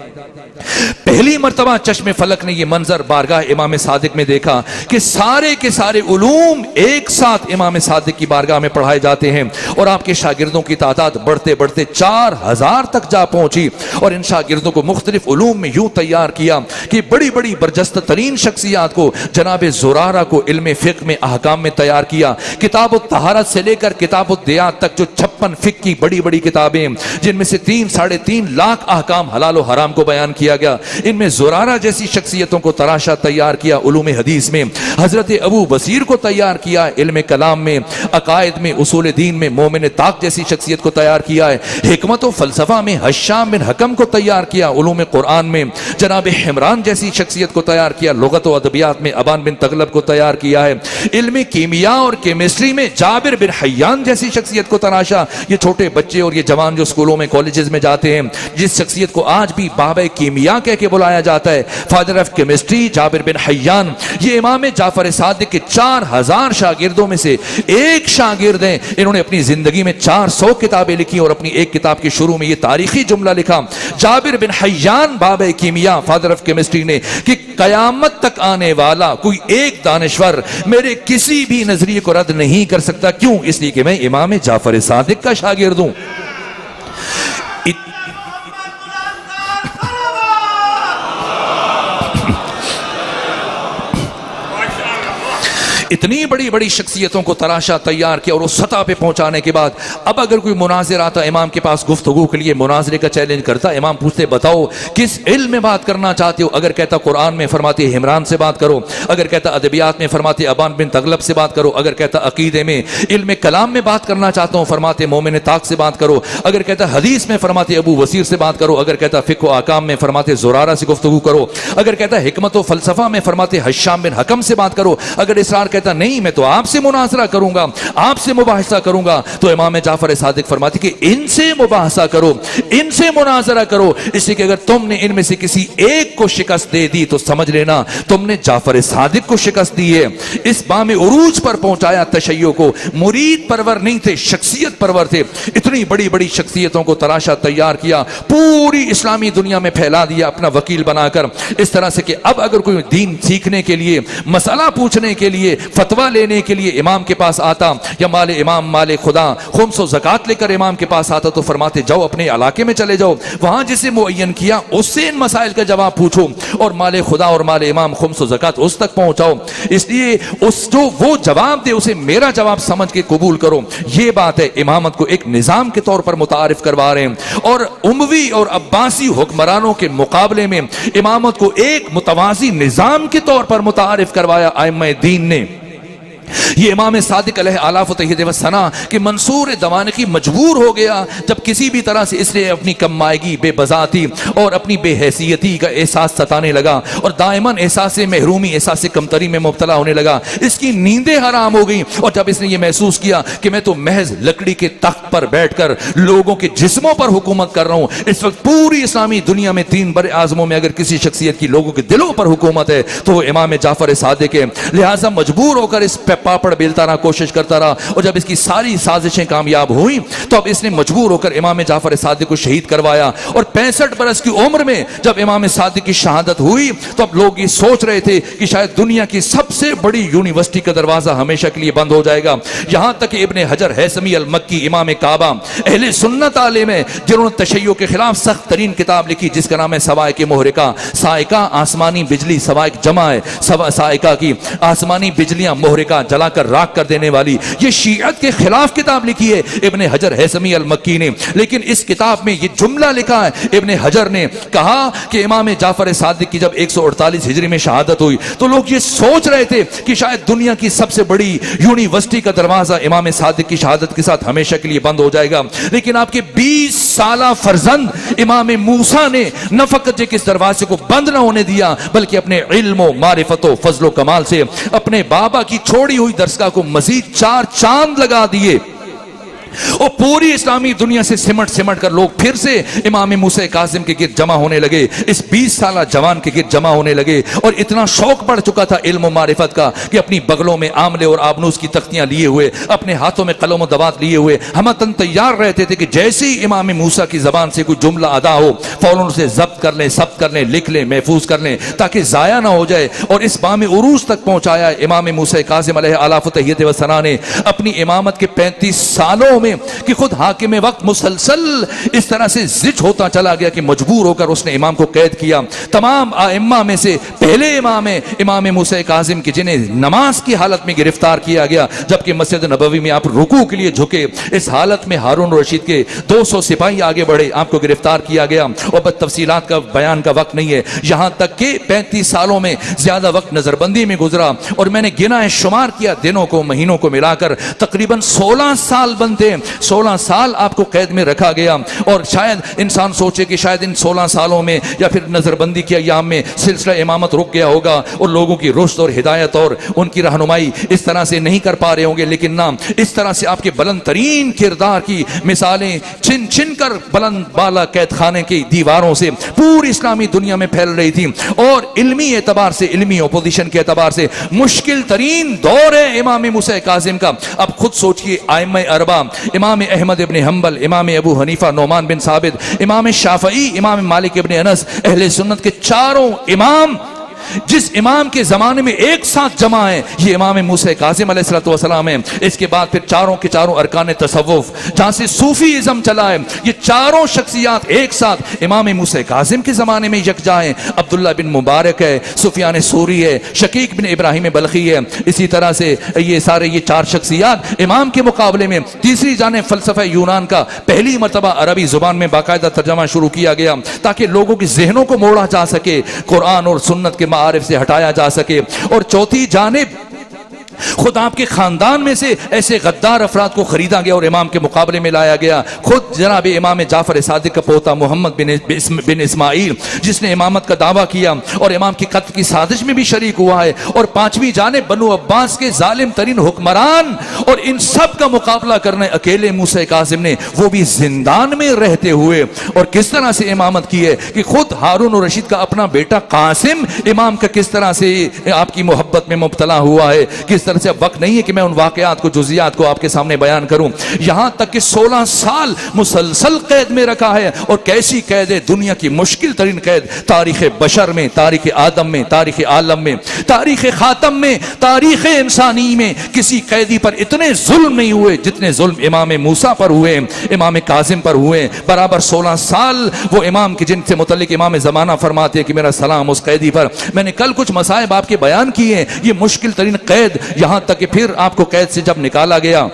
पहली मर्तबा चश्मे फलक ने यह मंजर बारगाह इमाम सादिक में देखा कि सारे के सारे उलूम एक साथ इमाम सादिक की बारगाह में पढ़ाए जाते हैं, और आपके शागिर्दों की तादाद बढ़ते बढ़ते 4000 तक जा पहुंची। और इन शागिर्दों को मुख्तलिफ उलूम में यूं तैयार किया कि बड़ी बड़ी बरजस्त तरीन शख्सियात को जनाब ज़ुरारा को इल्म फ़िक़्ह में अहकाम में तैयार किया। किताब तहारत से लेकर किताब दियात तक जो 56 फ़िक़्ह की बड़ी बड़ी किताबें, जिनमें से 3 साढ़े 3 लाख अहकाम हलाल और हराम को बयान किया किया गया। इनमें ज़ुरारा जैसी शख्सियतों को तराशा, तैयार किया उलूम हदीस में। हज़रत अबू बसीर को तैयार किया इल्म कलाम में, अकायद में, उसूल दीन में। मोमिन ताक जैसी शख्सियत को तैयार किया है हिकमत व फ़लसफ़ा में। हश्शाम बिन हकम को तैयार किया उलूम कुरान में। जनाब हिमरान जैसी शख्सियत को तैयार किया लुग़त व अदबियात में। अबान बिन तगलब को तैयार किया है इल्म कीमिया और केमिस्ट्री में। जाबिर बिन हय्यान जैसी शख्सियत को तराशा। ये छोटे बच्चे और ये जवान जो स्कूलों में कॉलेजेस में जाते हैं, जिस शख्सियत को आज भी बाबा कीमिया कह के बुलाया जाता है, फादर ऑफ केमिस्ट्री, जाबिर बिन हय्यान, ये इमाम जाफर सादिक के 4000 शागिर्दों में से एक शागिर्द हैं। इन्होंने अपनी जिंदगी में 400 किताबें लिखी और अपनी एक किताब के शुरू में ये तारीखी जुमला लिखा, जाबिर बिन हय्यान बाबा कीमिया, फादर ऑफ केमिस्ट्री ने, कि कयामत तक आने वाला कोई एक दानिश्वर मेरे किसी भी नजरिए को रद्द नहीं कर सकता। क्यों? इसलिए कि मैं इमाम जाफर सादिक का शागिर्द हूं। इतनी बड़ी बड़ी शख्सियतों को तराशा, तैयार किया और उस सतह पे पहुंचाने के बाद अब अगर कोई मुनाजिर आता इमाम के पास गुफ्तगू के लिए, मुनाजरे का चैलेंज करता, इमाम पूछते बताओ किस इल्म में बात करना चाहते हो? अगर कहता कुरान में, फरमाते हिमरान से बात करो। अगर कहता अदबियात में, फरमाते अबान बिन तगलब से बात करो। अगर कहता अकीदे में, इल्म कलाम में बात करना चाहता हूँ, फरमाते मोमिन ताक से बात करो। अगर कहता हदीस में, फरमाते अबू वसीर से बात करो। अगर कहता फ़िक़्ह व आकाम में, फरमाते ज़ुरारा से गुफ्तगू करो। अगर कहता हिकमत व फ़लसफ़ा में, फरमाते हश्शाम बिन हकम से बात करो। अगर इसरार कहता नहीं मैं तो आपसे मुनाजरा करूंगा, आपसे मुबाहिसा करूंगा, तो इमाम जाफर सादिक फरमाते कि इनसे मुबाहिसा करो, इनसे मुनाजरा करो। इसलिए कि अगर तुमने इनमें से किसी एक को शिकस्त दे दी तो समझ लेना तुमने जाफर सादिक को शिकस्त दी है। इस बाम उरूज पर पहुंचाया तशय्यो को। मुरीद परवर नहीं थे, शख्सियत परवर थे। इतनी बड़ी बड़ी शख्सियतों को तराशा, तैयार किया, पूरी इस्लामी दुनिया में फैला दिया अपना वकील बनाकर। इस तरह से कि अब अगर कोई दीन सीखने के लिए, मसला पूछने के लिए, फतवा लेने के लिए इमाम के पास आता, या माले इमाम, माले खुदा, खुम्स व ज़कात लेकर इमाम के पास आता, तो फरमाते जाओ अपने इलाके में चले जाओ, वहां जिसे मुअय्यन किया उससे इन मसाइल का जवाब पूछो, और माले खुदा और माले इमाम, खुम्स व ज़कात उस तक पहुंचाओ। इसलिए उस जो वो जवाब दे उसे मेरा जवाब समझ के कबूल करो। ये बात है, इमामत को एक निज़ाम के तौर पर मुतारिफ करवा रहे हैं। और उमवी और अब्बासी हुक्मरानों के मुकाबले में इमामत को एक मुतवाज़ी निज़ाम के तौर पर मुतारिफ करवाया आइम्मा दीन ने। ये इमाम सादिक अलैहि आलाफ तहीद व सना कि मंसूर दवानकी मजबूर हो गया जब किसी भी तरह से इसलिए अपनी कमायगी, बेबजाती और अपनी बेहैसियती का एहसास सताने लगा और दायमन एहसास महरूमी, एहसास कमतरी में मुब्तला होने लगा। इसकी नींदें हराम हो गई और जब इसने ये महसूस किया कि मैं तो महज लकड़ी के तख्त पर बैठकर लोगों के जिस्मों पर हुकूमत कर रहा हूँ। इस वक्त पूरी इस्लामी दुनिया में 3 बड़े आज़मों में अगर किसी शख्सियत की लोगों के दिलों पर हुकूमत है तो वो इमाम जाफर सादिक है। लिहाजा मजबूर होकर इस पापड़ बेलता रहा, कोशिश करता रहा, और जब इसकी सारी साजिशें कामयाब हुई तो अब इसने मजबूर होकर इमाम जाफर सादिक को शहीद करवाया। और 65 बरस की उम्र में जब इमाम सादिक की शहादत हुई तो अब लोग ये सोच रहे थे कि शायद दुनिया की सबसे बड़ी यूनिवर्सिटी का दरवाजा हमेशा के लिए बंद हो जाएगा। यहां तक कि इब्ने हजर हैसमी अल मक्की, इमाम काबा, अहले सुन्नत आलिम है, जिन्होंने तशय्यो के खिलाफ सख्त तरीन किताब लिखी जिसका नाम है सवाइक मुहरिका। साइका आसमानी बिजली, सवाइक जमा है साइका की, आसमानी बिजलियां, मुहरिका जलाकर राख कर देने वाली। ये शियत के खिलाफ किताब लिखी है इब्ने हजर हैसमी अल मक्की ने। लेकिन इस किताब में ये जुमला लिखा है, इब्ने हजर ने कहा कि इमाम जाफर सादिक की जब 148 हिजरी में शहादत हुई तो लोग ये सोच रहे थे कि शायद दुनिया की सबसे बड़ी यूनिवर्सिटी का दरवाजा इमाम सादिक की शहादत के साथ हमेशा के लिए बंद हो जाएगा। लेकिन आपके 20 साला फर्जंद इमाम मूसा ने न फकत इस दरवाजे को बंद न होने दिया बल्कि अपने इल्म, मारिफत, फजलो कमाल से अपने बाबा की छोड़ी हुई दरसगाह को मजीद 4 चांद लगा दिए। और पूरी इस्लामी दुनिया से सिमट सिमट कर लोग फिर से इमाम मूसा कासिम के गिर्द जमा होने लगे, इस 20 साला जवान के गिर्द जमा होने लगे। और इतना शौक बढ़ चुका था इल्म मारिफत का कि अपनी बगलों में आमले और आबनूस की तख्तियां लिए हुए, अपने हाथों में कलम और दवात लिए हुए हमतन तैयार रहते थे कि जैसे ही इमाम मूसा की जबान से कोई जुमला अदा हो फौरन उसे जब्त कर लें, सब्त कर लें, लिख लें, महफूज कर लें ताकि जाया ना हो जाए। और इस बाम उरूज तक पहुंचाया इमाम मूसा कासिम अलैहि आलाफ तहियत व सना ने। अपनी इमामत के 35 सालों सालों में कि खुद हाकिम वक्त मुसलसल इस तरह से जिद होता चला गया कि मजबूर होकर उसने इमाम को कैद किया। तमाम आइम्मा में से पहले इमाम है इमाम मूसा काजिम की, जिन्हें नमाज की हालत में गिरफ्तार किया गया जबकि मस्जिद नबवी में आप रुकू के लिए झुके। इस हालत में हारून रशीद के 200 सिपाही आगे बढ़े, आपको गिरफ्तार किया गया और बस तफसीलात का बयान का वक्त नहीं है। यहां तक कि 35 सालों में ज्यादा वक्त नजरबंदी में गुजरा और मैंने गिना है, शुमार किया दिनों को महीनों को मिलाकर तकरीबन 16 साल बनते हैं। 16 साल आपको कैद में रखा गया और शायद इंसान सोचे कि शायद इन 16 सालों में या फिर नजरबंदी के अय्याम में सिलसिला इमामत रुक गया होगा और लोगों की रुश्द और हिदायत और उनकी रहनुमाई इस तरह से नहीं कर पा रहे होंगे, लेकिन ना, इस तरह से आपके बुलंद तरीन किरदार की मिसालें छिन छिन कर बुलंद बाला कैद खाने की दीवारों से पूरी इस्लामी दुनिया में फैल रही थी। और इल्मी एतबार से, इल्मी अपोजिशन के एतबार से मुश्किल तरीन दौर है इमाम मूसा काजिम का। अब खुद सोचिए, आइम्मा अरबा इमाम अहमद इब्न हंबल, इमाम अबू हनीफा, नोमान बिन साबित, इमाम शाफई, इमाम मालिक इब्न अनस, अहले सुन्नत के चारों इमाम जिस इमाम के जमाने में एक साथ जमा है ये इमाम मूसा काजिम अलैहिस्सलाम है। इसके बाद फिर चारों के चारों अरकान तसव्वुफ, जहां से सूफीइज्म चला है, ये चारों शख्सियात एक साथ इमाम मूसा काजिम के जमाने में यकजा है। अब्दुल्ला बिन मुबारक है, सुफियान सूरी है, शकीक बिन इब्राहिम बल्खी है। इसी तरह से ये सारे ये चार शख्सियात इमाम के मुकाबले में तीसरी जाने फलसफा यूनान का पहली मरतबा अरबी जुबान में बाकायदा तर्जमा शुरू किया गया ताकि लोगों के जहनों को मोड़ा जा सके, कुरान और सुन्नत के आरिफ से हटाया जा सके। और चौथी जानिब खुद आपके खानदान में से ऐसे गद्दार अफराद को खरीदा गया और इमाम के मुकाबले में लाया गया। खुद जनाब इमाम जाफर सादिक का पोता मोहम्मद बिन इस्माइल, जिसने इमामत का दावा किया और इमाम की कत्ल की साजिश में भी शरीक हुआ है। और पांचवी जानिब बनु अब्बास के जालिम तरीन हुक्मरान, और इन सब का मुकाबला करने अकेले मूसा काजिम ने, वो भी जिंदान में रहते हुए। और किस तरह से इमामत की है कि खुद हारून रशीद का अपना बेटा कासिम इमाम का किस तरह से आपकी मोहब्बत में मुब्तला हुआ है। किस तरह से, अब वक्त नहीं है कि मैं उन वाकयात को, जुजियात को आपके सामने बयान करूं। यहां तक कि 16 साल मुसलसल कैद में रखा है। और कैसी कैद है, दुनिया की मुश्किल तरीन कैद तारीख बशर में, तारीख आदम में, तारीख आलम में, तारीख खातम में, तारीख इंसानी में किसी कैदी पर इतने जुल्म नहीं हुए जितने जुल्म इमाम मूसा पर हुए, इमाम काजिम पर हुए। बराबर 16 साल वो इमाम के, जिनसे मुतल्लिक इमाम जमाना फरमाते हैं कि मेरा सलाम उस कैदी पर। मैंने कल कुछ मसाइब आपके बयान किए, ये मुश्किल तरीन कैद, यहां तक कि फिर आपको कैद से जब निकाला गया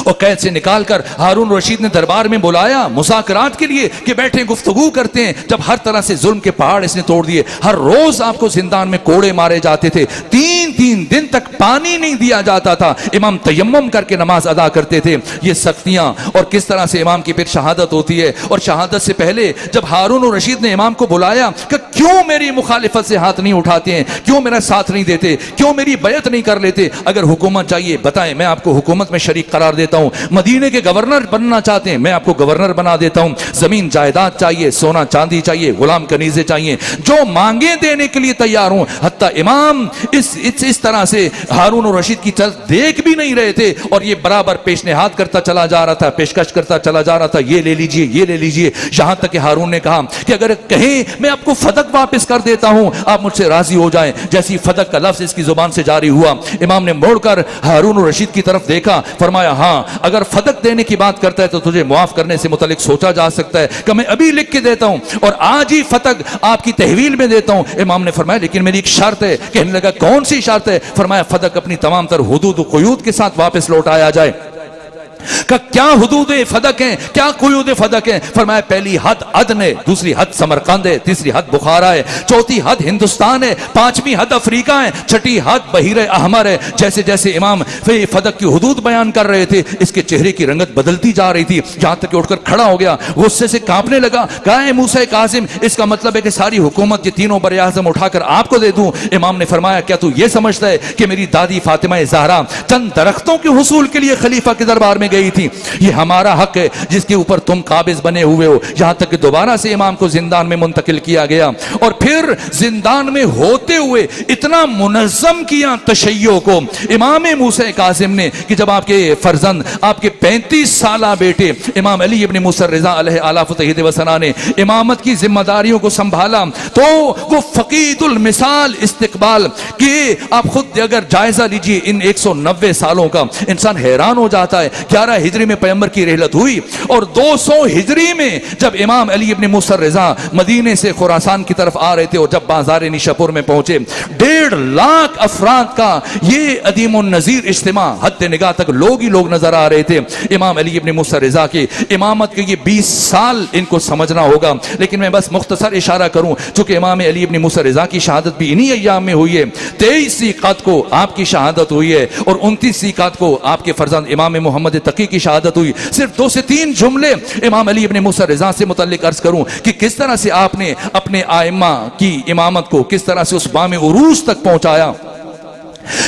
और कैद से निकालकर हारून रशीद ने दरबार में बुलाया मुज़ाकरात के लिए कि बैठे गुफ्तगू करते हैं। जब हर तरह से जुल्म के पहाड़ इसने तोड़ दिए, हर रोज आपको जिंदान में कोड़े मारे जाते थे, 3-3 दिन तक पानी नहीं दिया जाता था, इमाम तयम्मुम करके नमाज अदा करते थे। ये सख्तियां, और किस तरह से इमाम की फिर शहादत होती है। और शहादत से पहले जब हारून रशीद ने इमाम को बुलाया कि क्यों मेरी मुखालिफत से हाथ नहीं उठाते हैं, क्यों मेरा साथ नहीं देते, क्यों मेरी बैत नहीं कर लेते, अगर हुकूमत चाहिए बताएं, मैं आपको हुकूमत में शरीक करार देता हूं, मदीने के गवर्नर बनना चाहते हैं, मैं आपको गवर्नर बना देता हूं, जमीन जायदाद चाहिए, सोना चांदी चाहिए, गुलाम कनीजे चाहिए, जो मांगे देने के लिए तैयार हूं। हत्ता इमाम इस तरह से हारून रशीद की तरफ देख भी नहीं रहे थे और ये बराबर पेशनहाद करता चला जा रहा था, पेशकश करता चला जा रहा था, ये ले लीजिए, ये ले लीजिए। यहां तक कि हारून ने कहा कि अगर कहें मैं आपको फदक वापस कर देता हूं, आप मुझसे राजी हो जाएं। जैसी फदक का लफ्ज इसकी जुबान से जारी हुआ, इमाम ने मुड़कर हारून रशीद की तरफ देखा, फरमाया हाँ, अगर फदक देने की बात करता है तो तुझे मुआफ करने से मुतालिक सोचा जा सकता है कि मैं अभी लिख के देता हूं और आज ही फदक आपकी तहवील में देता हूं। इमाम ने फरमाया लेकिन मेरी एक शर्त है। कहने लगा कौन सी शर्त है? फरमाया फदक अपनी तमाम तर हुदूद क़ुयूद के साथ वापस लौटाया जाए। क्या हुदूद फदक है, क्या कुयूद फदक है? फरमाया पहली हद अदन है, दूसरी हद समरकंद है, तीसरी हद बुखारा है, चौथी हद हिंदुस्तान है, पांचवी हद अफ्रीका है, छठी हद बहीर अहमर है। जैसे जैसे इमाम फदक की हुदूद बयान कर रहे थे, इसके चेहरे की रंगत बदलती जा रही थी, जहां तक उठकर खड़ा हो गया, गुस्से से कांपने लगा। कहा है मूसा काजिम, इसका मतलब है कि सारी हुकूमत ये तीनों बरे आज़म उठाकर आपको दे दूं। इमाम ने फरमाया क्या तू ये समझता है कि मेरी दादी फातिमा ज़हरा चंद दरख्तों के हुसूल के लिए खलीफा के दरबार में गई थी? ये हमारा हक है जिसके ऊपर तुम काबिज बने हुए हो। यहां तक कि दोबारा से इमाम को जिंदान में मुंतकिल किया गया और फिर जिंदान में होते हुए इतना मुनज़्ज़म किया तशय्यो को इमाम मूसा काजिम ने कि जब आपके फर्जंद, आपके 35 साला बेटे इमाम अली इब्न मूसा रिज़ा अलैहि आलाफ तहीद वसना ने इमामत की जिम्मेदारियों को संभाला तो वो फकीदुल मिसाल इस्तिकबाल के, आप खुद अगर जायजा लीजिए इन 190 सालों का, इंसान हैरान हो जाता है। 11 हिजरी में पैगंबर की रहलत हुई और 200 हिजरी में जब इमाम अली इब्न मूसा रज़ा मदीने से खुरासान की तरफ आ रहे थे और जब बाजार निशापुर में पहुंचे 1.5 लाख अफराद का ये अदीमुन नज़ीर इज्तिमा, हद निगाह तक लोग ही लोग नजर आ रहे थे। इमाम अली इब्न मूसा रज़ा की इमामत के ये 20 साल इनको समझना होगा, लेकिन मैं बस मुख्तसर इशारा करूं, चूंकि इमाम अली इब्न मूसा रज़ा की शहादत भी इन्हीं अय्याम में हुई है। 23 ज़ीक़ात को आपकी शहादत हुई है और 29 ज़ीक़ात को आपके फर्जंद इमाम मोहम्मद तकी की शहादत हुई। सिर्फ 2 से 3 जुमले इमाम अली इब्न मूसा रज़ा से मुतल्लिक अर्ज करूं कि किस तरह से आपने अपने आइम्मा की इमामत को किस तरह से उस बामे उरूज तक पहुंचाया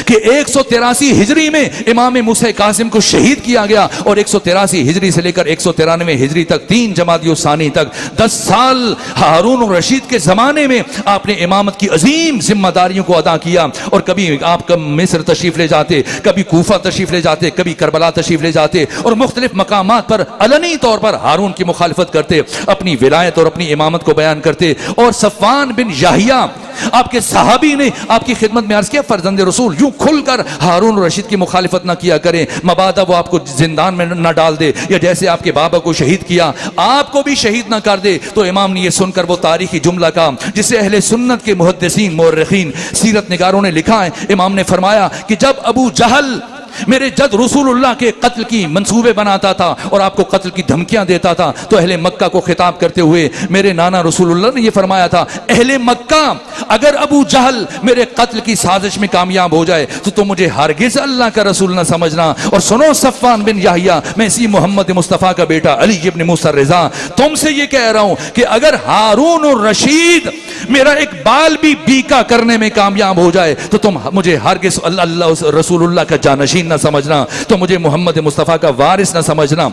कि 183 हिजरी में इमाम मूसा कासिम को शहीद किया गया और 183 हिजरी से लेकर 193 हिजरी तक 3 जमादियो सानी तक 10 साल हारून रशीद के ज़माने में आपने इमामत की अजीम जिम्मेदारियों को अदा किया। और कभी आप मिस्र तशरीफ ले जाते, कभी कूफा तशरीफ ले जाते, कभी करबला तशरीफ ले जाते और मुख्तलिफ मकामात पर अलनी तौर पर हारून की मुखालफत करते, अपनी विलायत और अपनी इमामत को बयान करते। और सफ़वान बिन याहिया आपके सहाबी ने आपकी खिदमत में अर्ज किया, फर्जंद रसूल यूं खुलकर हारून रशीद की मुखालिफत ना किया करें, मबादा वो आपको जिंदान में न डाल दे, या जैसे आपके बाबा को शहीद किया आपको भी शहीद ना कर दे। तो इमाम ने यह सुनकर वो तारीखी जुमला कहा जिसे अहले सुन्नत के मुहद्दिसीन मुर्रिखीन सीरत निगारों ने लिखा है। इमाम ने फरमाया कि जब अबू जहल मेरे जद रसूलुल्लाह के कत्ल की मंसूबे बनाता था और आपको कत्ल की धमकियां देता था, तो अहले मक्का को खिताब करते हुए मेरे नाना रसूलुल्लाह ने यह फरमाया था, अहले मक्का अगर अबू जहल मेरे कत्ल की साजिश में कामयाब हो जाए तो मुझे हरगिज़ अल्लाह का रसूल ना समझना। और सुनो सफ़वान बिन याहिया, मैं इसी मोहम्मद मुस्तफ़ा का बेटा अली इब्न मूसा रज़ा तुमसे ये कह रहा हूं कि अगर हारून और रशीद मेरा एक बाल भी बीका करने में कामयाब हो जाए तो तुम मुझे हरगिज़ अल्लाह रसूलुल्लाह का जानशीन ना समझना, तो मुझे मोहम्मद मुस्तफ़ा का वारिस ना समझना।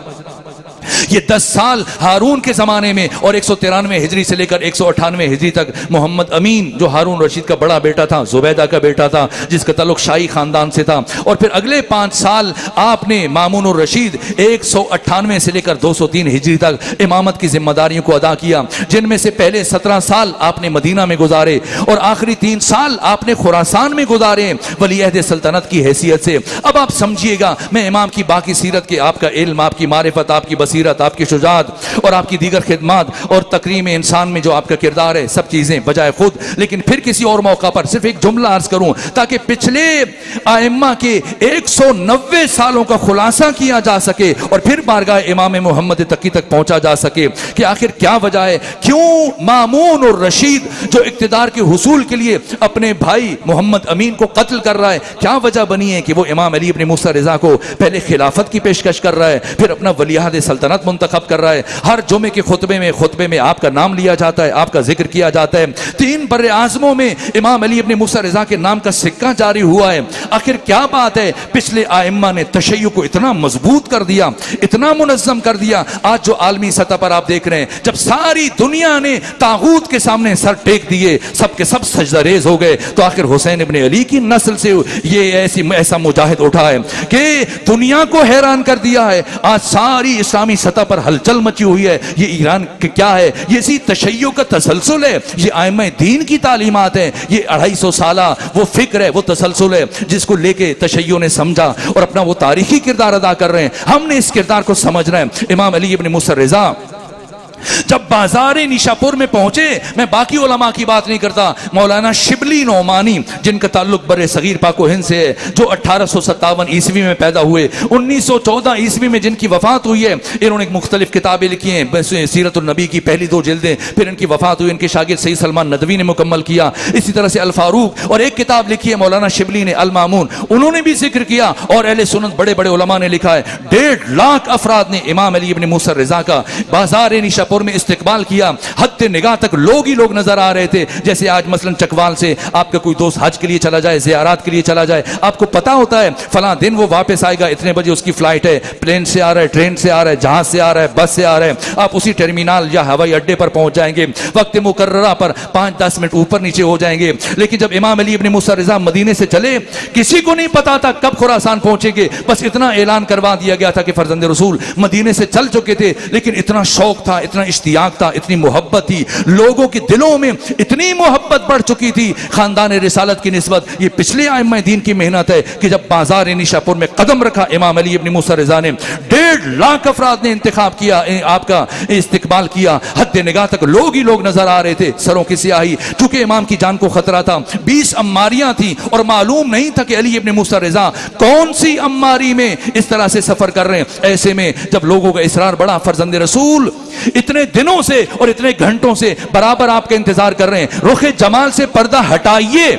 ये 10 साल हारून के ज़माने में और 193 हिजरी से लेकर 198 हिजरी तक मोहम्मद अमीन जो हारून रशीद का बड़ा बेटा था, जुबैदा का बेटा था, जिसका ताल्लुक शाही खानदान से था, और फिर अगले 5 साल आपने मामून और रशीद 198 से लेकर 203 हिजरी तक इमामत की जिम्मेदारियों को अदा किया, जिनमें से पहले 17 साल आपने मदीना में गुजारे और आखिरी 3 साल आपने खुरासान में गुजारे वलीअहद सल्तनत की हैसियत से। अब आप समझिएगा, मैं इमाम की बाकी सीरत के आपका इल्म, आपकी मारिफत, आपकी बसीरत, आपकी शुजाअत और आपकी दीगर खिदमात और तकरीम इंसान में जो आपका किरदार है, सब चीजें बजाय खुद, लेकिन फिर किसी और मौका पर सिर्फ एक जुमला अर्ज करूं ताकि पिछले आइम्मा के 190 सालों का खुलासा किया जा सके और फिर बारगाह इमाम मोहम्मद तकी तक पहुंचा जा सके कि आखिर क्या वजह है, क्यों मामून और रशीद जो इक्तिदार के हुसूल के लिए अपने भाई मोहम्मद अमीन को कत्ल कर रहा है, क्या वजह बनी है कि वो इमाम अली इब्न मूसा रज़ा को पहले खिलाफत की पेशकश कर रहा है, फिर अपना वलीअहद सल्तनत मुंतखब कर रहा है। हर जुमे के खुतबे में आपका नाम लिया जाता है, आपका जिक्र किया जाता है। 3 बर्रे आज़मों में इमाम अली इब्न मूसा रज़ा के नाम का सिक्का जारी हुआ है। आखिर क्या बात है, पिछले आइम्मा ने तशय्युअ को इतना मजबूत कर दिया, इतना मुनज़्ज़म कर दिया। आज जो आलमी सतह पर आप देख रहे हैं, जब सारी दुनिया ने तागूत के सामने सर टेक दिए, सबके सब सजदारेज हो गए, तो आखिर हुसैन इब्न अली की नस्ल से ये ऐसा मुजाहिद उठा है कि दुनिया को हैरान कर दिया है। आज सारी इस्लामी सतह पर हलचल मची हुई है। ये ईरान क्या है, ये इसी तशय्युअ का तसलसल है, ये आइम्मा दीन की तालीमात है, ये 250 साला वो फिक्र है, वो तसलसल है जिसको लेके तशय्युअ ने समझा और अपना वो तारीखी किरदार अदा कर रहे हैं। हमने इस किरदार को समझना है। इमाम अली इब्न मूसा रज़ा जब बाजार निशापुर में पहुंचे, मैं बाकी उलमा की बात नहीं करता, मौलाना शिबली नौमानी जिनका ताल्लुक बरे सगीर पाको हिंद से है, जो 1857 ईस्वी में पैदा हुए, 1914 ईस्वी में जिनकी वफात हुई है, इन्होंने मुख्तलिफ किताबें लिखी हैं, सीरतुन नबी की पहली 2 जिल्दें, फिर इनकी वफात हुई, इनके शागिर्द सईद सलमान नदवी ने मुकम्मल किया, इसी तरह से अल फारूक, और एक किताब लिखी है मौलाना शिबली ने अल मामून, उन्होंने भी जिक्र किया, और अहले सुन्नत बड़े बड़े उलमा ने लिखा है। 1.5 लाख अफराद ने इमाम अली इब्न मूसा रज़ा का बाजार निशापुर में इस्तिकबाल किया। हद निगाह तक लोग ही लोग नजर आ रहे थे। जैसे आज मसलन चकवाल से आपका कोई दोस्त हज के लिए चला जाए, ज़ियारत के लिए चला जाए, आपको पता होता है फला दिन वो वापस आएगा, इतने बजे उसकी फ्लाइट है, प्लेन से आ रहा है, ट्रेन से आ रहा है, जहाज से आ रहा है, बस से आ रहा है, आप उसी टर्मिनल या हवाई अड्डे पर पहुंच जाएंगे, वक्त मुकर्ररा पर 5-10 मिनट ऊपर नीचे हो जाएंगे। लेकिन जब इमाम अली इब्न मूसा रज़ा मदीने से चले, किसी को नहीं पता था कब खुरासान पहुंचेंगे, बस इतना ऐलान करवा दिया गया था कि फर्जंद रसूल मदीने से चल चुके थे, लेकिन इतना शौक था, इतना इतना इश्तियाक था, इतनी मोहब्बत थी, लोगों के दिलों में इतनी मोहब्बत बढ़ चुकी थी खानदान रिसालत की निस्बत। ये पिछले आइम्मा दीन की मेहनत है कि जब बाजार निशापुर में कदम रखा इमाम अली इब्न मूसा रज़ा ने, 1.5 लाख अफराद ने इंतखाब किया, आपका इस्तिकबाल किया, हद निगाह तक लोग ही लोग नजर आ रहे थे, सरों की सियाही, चूंकि इमाम की जान को खतरा था। 20 अम्मारियां थी और मालूम नहीं था कि अली इब्न मूसा रज़ा कौन सी अम्मारी में इस तरह से सफर कर रहे हैं। ऐसे में जब लोगों का इसरार बढ़ा, फर्जंद रसूल इतने दिनों से और इतने घंटों से बराबर आपका इंतजार कर रहे हैं, रुखे जमाल से पर्दा हटाइए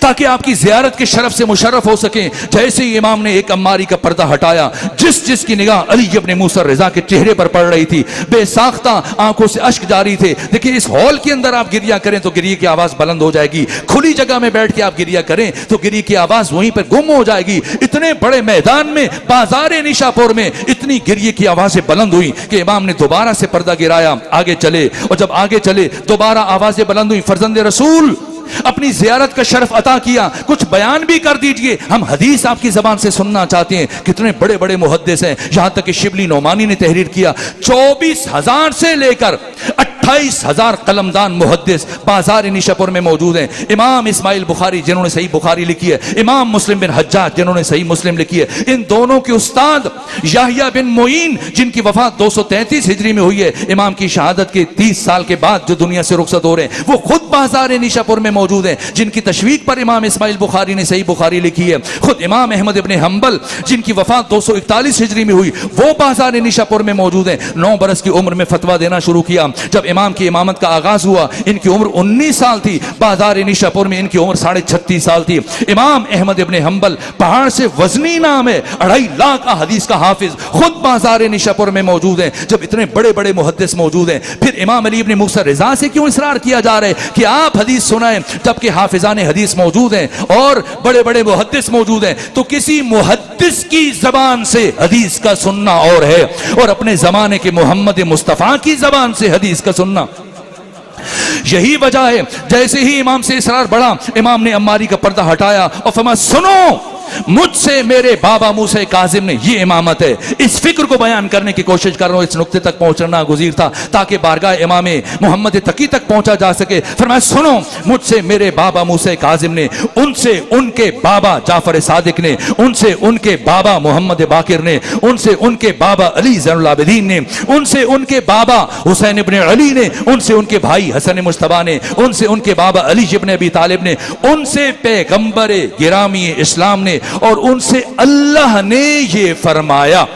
ताकि आपकी जियारत के शरफ से मुशर्रफ हो सके। जैसे ही इमाम ने एक अम्मारी का पर्दा हटाया, जिसकी निगाह अली इब्न मूसा रज़ा के चेहरे पर पड़ रही थी, बेसाख्ता आंखों से अश्क जारी थे। देखिए, इस हॉल के अंदर आप गिरिया करें तो गिरिया की आवाज बुलंद हो जाएगी, खुली जगह में बैठ के आप गिरिया करें तो गिरिया की आवाज वहीं पर गुम हो जाएगी। इतने बड़े मैदान में, बाजार निशापुर में इतनी गिरिया की आवाजें बुलंद हुई कि इमाम ने दोबारा से पर्दा गिराया, आगे चले, और जब आगे चले दोबारा आवाजें बुलंद हुई, फर्जंद रसूल अपनी जियारत का शर्फ अता किया, कुछ बयान भी कर दीजिए, हम हदीस आपकी जबान से सुनना चाहते हैं। कितने बड़े बड़े मुहद्दिस हैं, यहां तक कि शिबली नौमानी ने तहरीर किया, 24,000 से लेकर 28,000 कलमदान मुहद्दिस बाजार निशापुर में मौजूद हैं। इमाम इस्माइल बुखारी जिन्होंने सही बुखारी लिखी है, इमाम मुस्लिम बिन हज्जाज जिन्होंने सही मुस्लिम लिखी है, इन दोनों के उस्ताद याहिया बिन मोइन जिनकी वफात 233 हिजरी में हुई है, इमाम की शहादत के 30 साल के बाद जो दुनिया से रुखसत हो रहे हैं, वो खुद बाजार निशापुर में मौजूद है, जिनकी तशवीक पर इमाम इस्माइल बुखारी ने सही बुखारी लिखी है। खुद इमाम अहमद इब्न हंबल जिनकी वफात 241 हिजरी में हुई, वो बाजार निशापुर में मौजूद है। 9 बरस की उम्र में फतवा देना शुरू किया। जब इमाम की इमामत का आगाज हुआ, इनकी उम्र 19 साल थी, बाजार निशापुर में इनकी उम्र 36.5 साल थी। इमाम अहमद इब्न हंबल पहाड़ से वजनी नाम है, 2.5 लाख का हदीस का हाफिज, खुद बाजार निशापुर में मौजूद है। जब इतने बड़े बड़े मुहद्दिस मौजूद हैं, फिर इमाम अली इब्न मूसा रज़ा से क्यों इसरार किया जा रहा है कि आप हदीस सुनाएं, जबकि हाफिजान हदीस मौजूद हैं और बड़े बड़े मुहद्दिस मौजूद हैं। तो किसी मुहद्दिस की जबान से हदीस का सुनना और है, और अपने जमाने के मोहम्मद मुस्तफा की जबान से हदीस का सुनना। यही वजह है, जैसे ही इमाम से इसरार बढ़ा, इमाम ने अम्मारी का पर्दा हटाया और फरमाया, सुनो, मुझसे मेरे बाबा मूसा काजिम ने, ये इमामत है। इस फिक्र को बयान करने की कोशिश कर रहा हूं, इस नुक्ते तक पहुंचना गुज़ीर था ताकि बारगाह इमाम मोहम्मद तकी तक पहुंचा जा सके। फरमाया, सुनो, मुझसे मेरे बाबा मूसा काजिम ने, उनसे उनके बाबा जाफर सादिक ने, उनसे उनके बाबा मोहम्मद बाकिर ने, उनसे उनके बाबा अली ज़ैनुल आबिदीन ने, उनसे उनके बाबा हुसैन इब्न अली ने, उनसे उनके भाई हसन मुश्तबा ने, उनसे उनके बाबा अली इब्न अबी तालिब ने, उनसे पैगंबर गिरामी इस्लाम ने, और उनसे अल्लाह ने ये फरमाया।